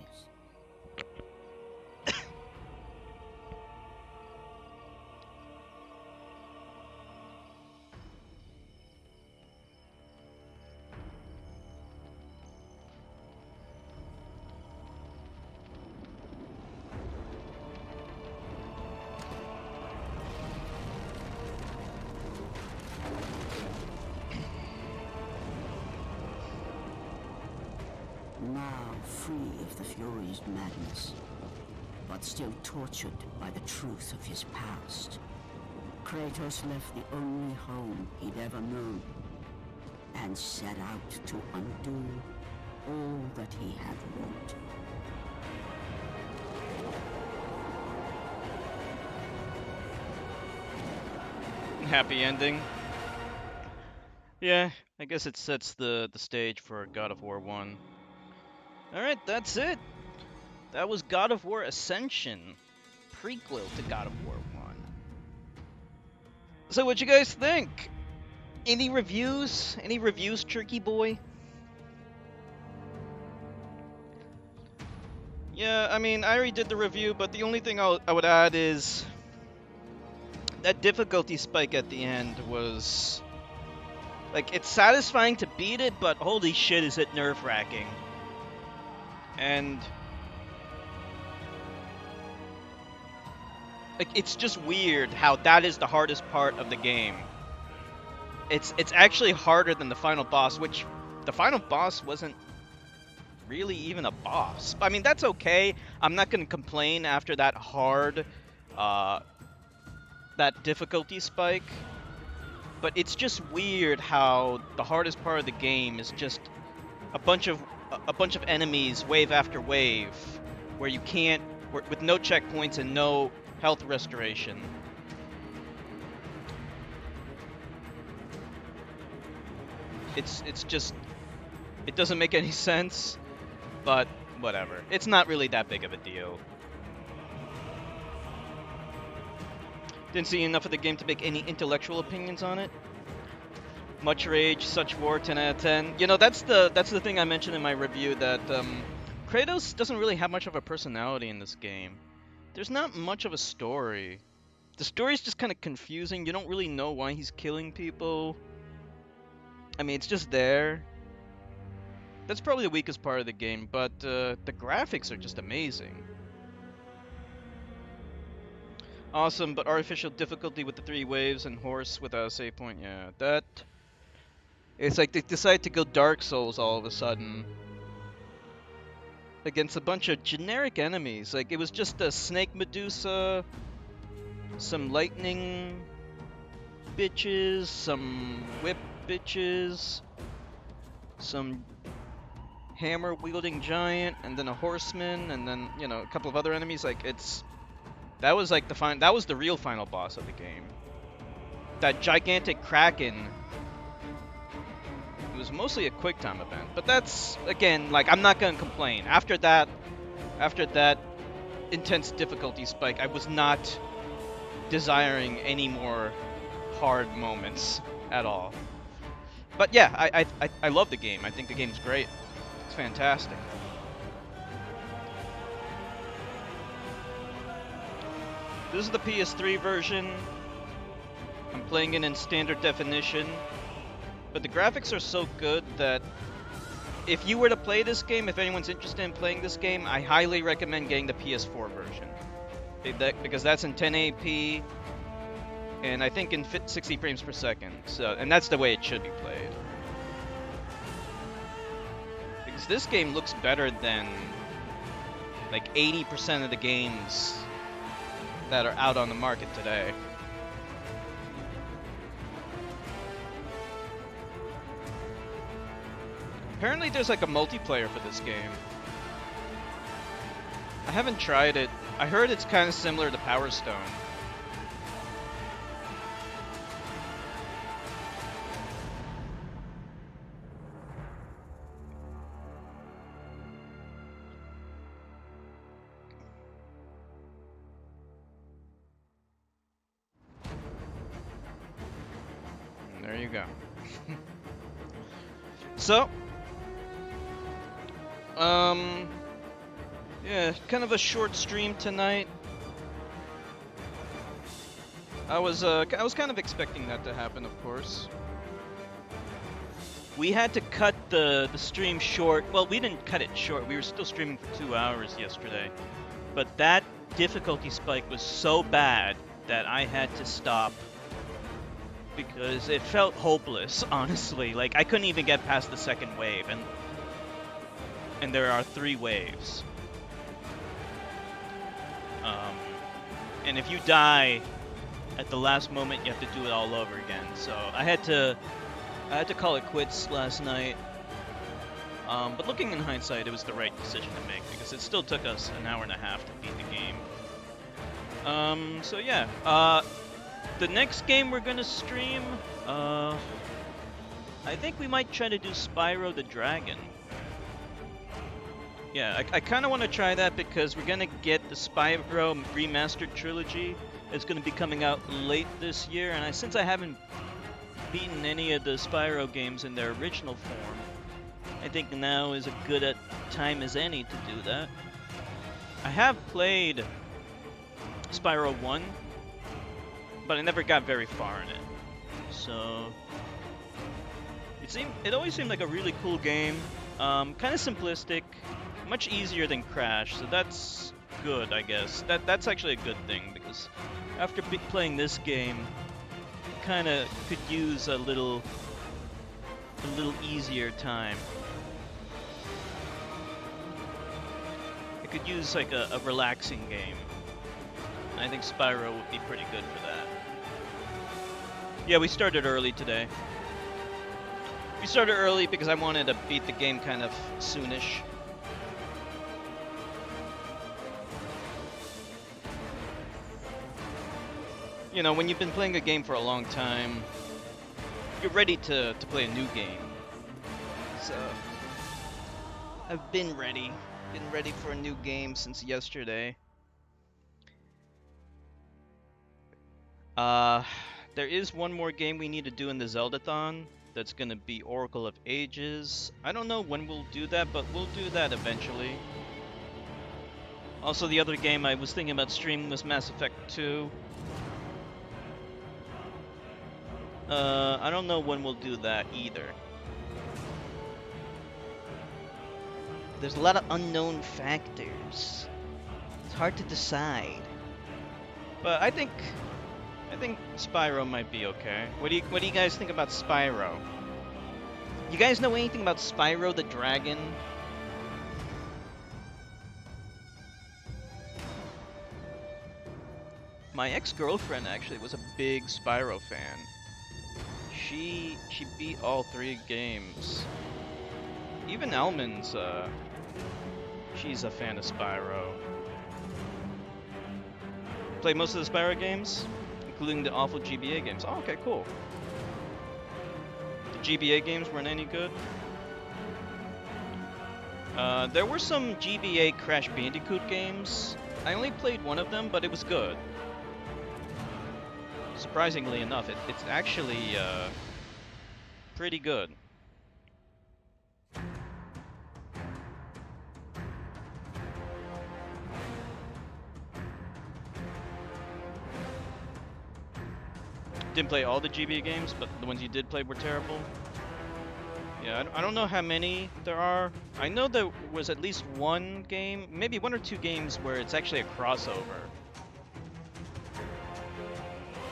Now free of the Fury's madness, but still tortured by the truth of his past, Kratos left the only home he'd ever known, and set out to undo all that he had wrought. Happy ending. Yeah, I guess it sets the stage for God of War 1. Alright, that's it. That was God of War Ascension, prequel to God of War 1. So what you guys think? Any reviews? Any reviews, Turkey Boy? Yeah, I mean, I already did the review, but the only thing I would add is that difficulty spike at the end was... like, it's satisfying to beat it, but holy shit is it nerve-wracking. And... like, it's just weird how that is the hardest part of the game. It's actually harder than the final boss, which the final boss wasn't really even a boss. I mean, that's okay. I'm not going to complain after that hard, that difficulty spike. But it's just weird how the hardest part of the game is just a bunch of enemies, wave after wave, where you can't, with no checkpoints and no health restoration. It's just, it doesn't make any sense, but whatever. It's not really that big of a deal. Didn't see enough of the game to make any intellectual opinions on it. Much rage, such war, 10 out of 10. You know, that's the thing I mentioned in my review, that Kratos doesn't really have much of a personality in this game. There's not much of a story. The story's just kind of confusing. You don't really know why he's killing people. I mean, it's just there. That's probably the weakest part of the game, but the graphics are just amazing. Awesome, but artificial difficulty with the 3 waves and horse without a save point. Yeah, that... it's like they decide to go Dark Souls all of a sudden. against a bunch of generic enemies. Like, it was just a snake Medusa, some lightning bitches, some whip bitches, some hammer wielding giant, and then a horseman, and then, you know, a couple of other enemies. Like, that was like that was the real final boss of the game. That gigantic kraken, it was mostly a quick time event, but that's, again, like, I'm not gonna complain. After that intense difficulty spike, I was not desiring any more hard moments at all. But yeah, I love the game. I think the game's great. It's fantastic. This is the PS3 version. I'm playing it in standard definition. But the graphics are so good that if you were to play this game, if anyone's interested in playing this game, I highly recommend getting the PS4 version. Because that's in 1080p, and I think in 60 frames per second. So, and that's the way it should be played. Because this game looks better than like 80% of the games that are out on the market today. Apparently there's like a multiplayer for this game. I haven't tried it. I heard it's kind of similar to Power Stone. And there you go. So, yeah, kind of a short stream tonight. I was kind of expecting that to happen, of course. We had to cut the stream short. Well, we didn't cut it short. We were still streaming for 2 hours yesterday. But that difficulty spike was so bad that I had to stop because it felt hopeless, honestly. Like, I couldn't even get past the second wave, and there are 3 waves. And if you die at the last moment, you have to do it all over again. So I had to call it quits last night. But looking in hindsight, it was the right decision to make because it still took us an hour and a half to beat the game. So yeah, the next game we're gonna stream, I think we might try to do Spyro the Dragon. Yeah, I kind of want to try that because we're gonna get the Spyro Remastered Trilogy. It's gonna be coming out late this year, and since I haven't beaten any of the Spyro games in their original form, I think now is as good a time as any to do that. I have played Spyro 1, but I never got very far in it. So it always seemed like a really cool game. Kind of simplistic, much easier than Crash, so that's good, I guess. That's actually a good thing because after playing this game, kind of could use a little easier time. I could use like a relaxing game. I think Spyro would be pretty good for that. Yeah, we started early today. We started early because I wanted to beat the game kind of soonish. You know, when you've been playing a game for a long time, you're ready to play a new game. So, I've been ready for a new game since yesterday. There is one more game we need to do in the Zeldathon. That's gonna be Oracle of Ages. I don't know when we'll do that, but we'll do that eventually. Also, the other game I was thinking about streaming was Mass Effect 2. I don't know when we'll do that either. There's a lot of unknown factors. It's hard to decide. But I think Spyro might be okay. What do you guys think about Spyro? You guys know anything about Spyro the Dragon? My ex-girlfriend actually was a big Spyro fan. She beat all 3 games. Even Elman's she's a fan of Spyro. Played most of the Spyro games, including the awful GBA games. Oh, okay, cool. The GBA games weren't any good. There were some GBA Crash Bandicoot games. I only played one of them, but it was good. Surprisingly enough, it's actually pretty good. Didn't play all the GBA games, but the ones you did play were terrible. Yeah, I don't know how many there are. I know there was at least one game, maybe 1 or 2 games where it's actually a crossover.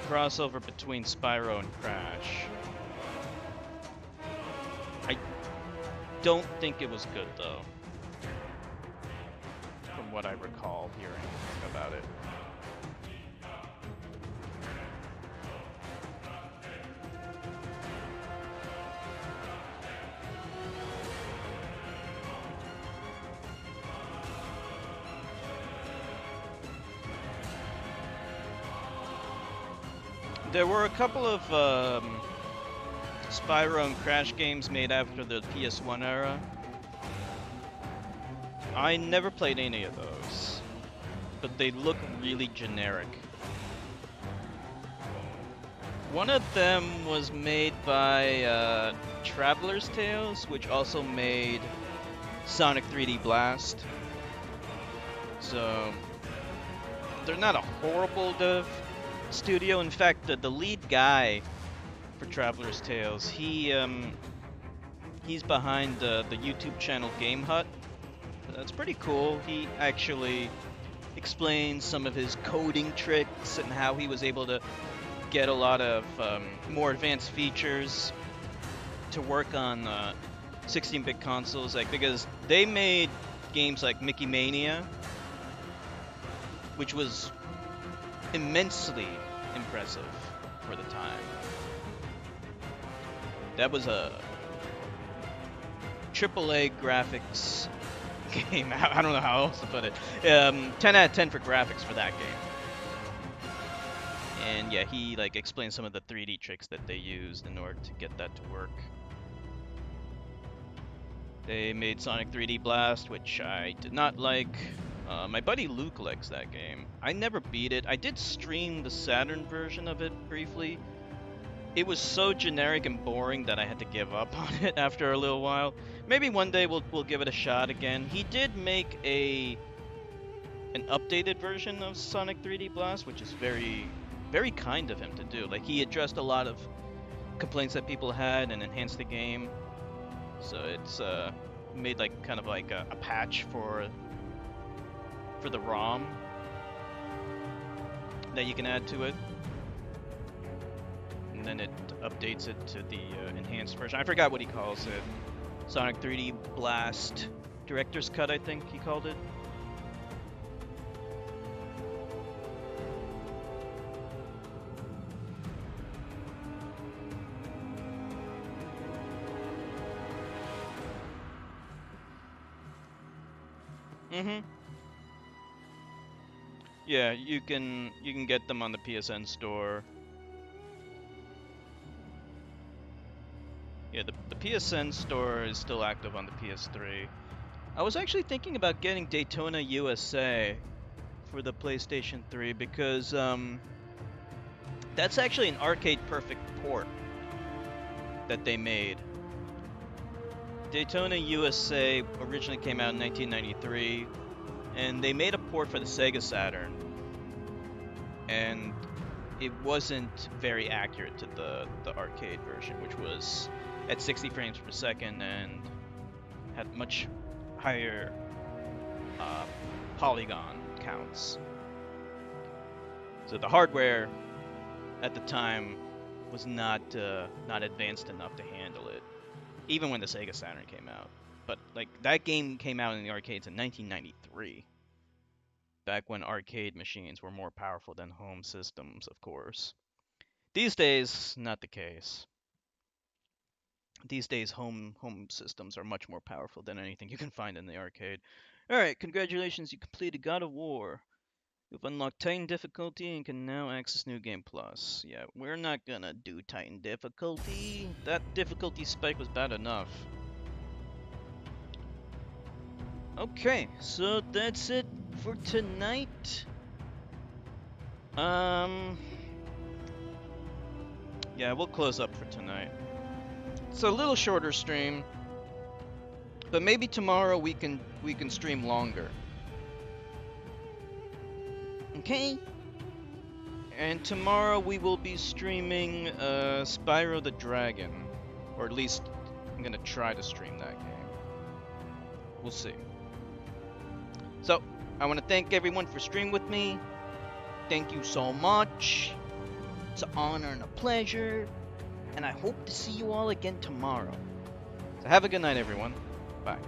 Crossover between Spyro and Crash. I don't think it was good though, from what I recall hearing about it. There were a couple of Spyro and Crash games made after the PS1 era. I never played any of those, but they look really generic. One of them was made by Traveler's Tales, which also made Sonic 3D Blast. So they're not a horrible studio. In fact, the lead guy for Traveler's Tales, he's behind the YouTube channel Game Hut. That's pretty cool. He actually explains some of his coding tricks and how he was able to get a lot of more advanced features to work on 16-bit consoles, like, because they made games like Mickey Mania, which was immensely impressive for the time. That was a AAA graphics game. I don't know how else to put it. 10 out of 10 for graphics for that game. And yeah, he like explained some of the 3D tricks that they used in order to get that to work. They made Sonic 3D Blast, which I did not like. My buddy Luke likes that game. I never beat it. I did stream the Saturn version of it briefly. It was so generic and boring that I had to give up on it after a little while. Maybe one day we'll give it a shot again. He did make an updated version of Sonic 3D Blast, which is very, very kind of him to do. Like, he addressed a lot of complaints that people had and enhanced the game. So it's made like kind of like a patch for the ROM that you can add to it, and then it updates it to the enhanced version. I forgot what he calls it. Sonic 3D Blast Director's Cut, I think he called it. Yeah, you can get them on the PSN store. Yeah, the PSN store is still active on the PS3. I was actually thinking about getting Daytona USA for the PlayStation 3 because that's actually an arcade perfect port that they made. Daytona USA originally came out in 1993, and they made a port for the Sega Saturn, and it wasn't very accurate to the arcade version, which was at 60 frames per second and had much higher polygon counts. So the hardware at the time was not advanced enough to handle it, even when the Sega Saturn came out. But like, that game came out in the arcades in 1993. Back when arcade machines were more powerful than home systems, of course. These days, not the case. These days, home systems are much more powerful than anything you can find in the arcade. Alright, congratulations, you completed God of War. You've unlocked Titan difficulty and can now access New Game Plus. Yeah, we're not gonna do Titan difficulty. That difficulty spike was bad enough. Okay, so that's it for tonight. Yeah, we'll close up for tonight. It's a little shorter stream, but maybe tomorrow we can stream longer. Okay? And tomorrow we will be streaming Spyro the Dragon, or at least I'm gonna try to stream that game. We'll see. So, I want to thank everyone for streaming with me. Thank you so much. It's an honor and a pleasure. And I hope to see you all again tomorrow. So have a good night, everyone. Bye.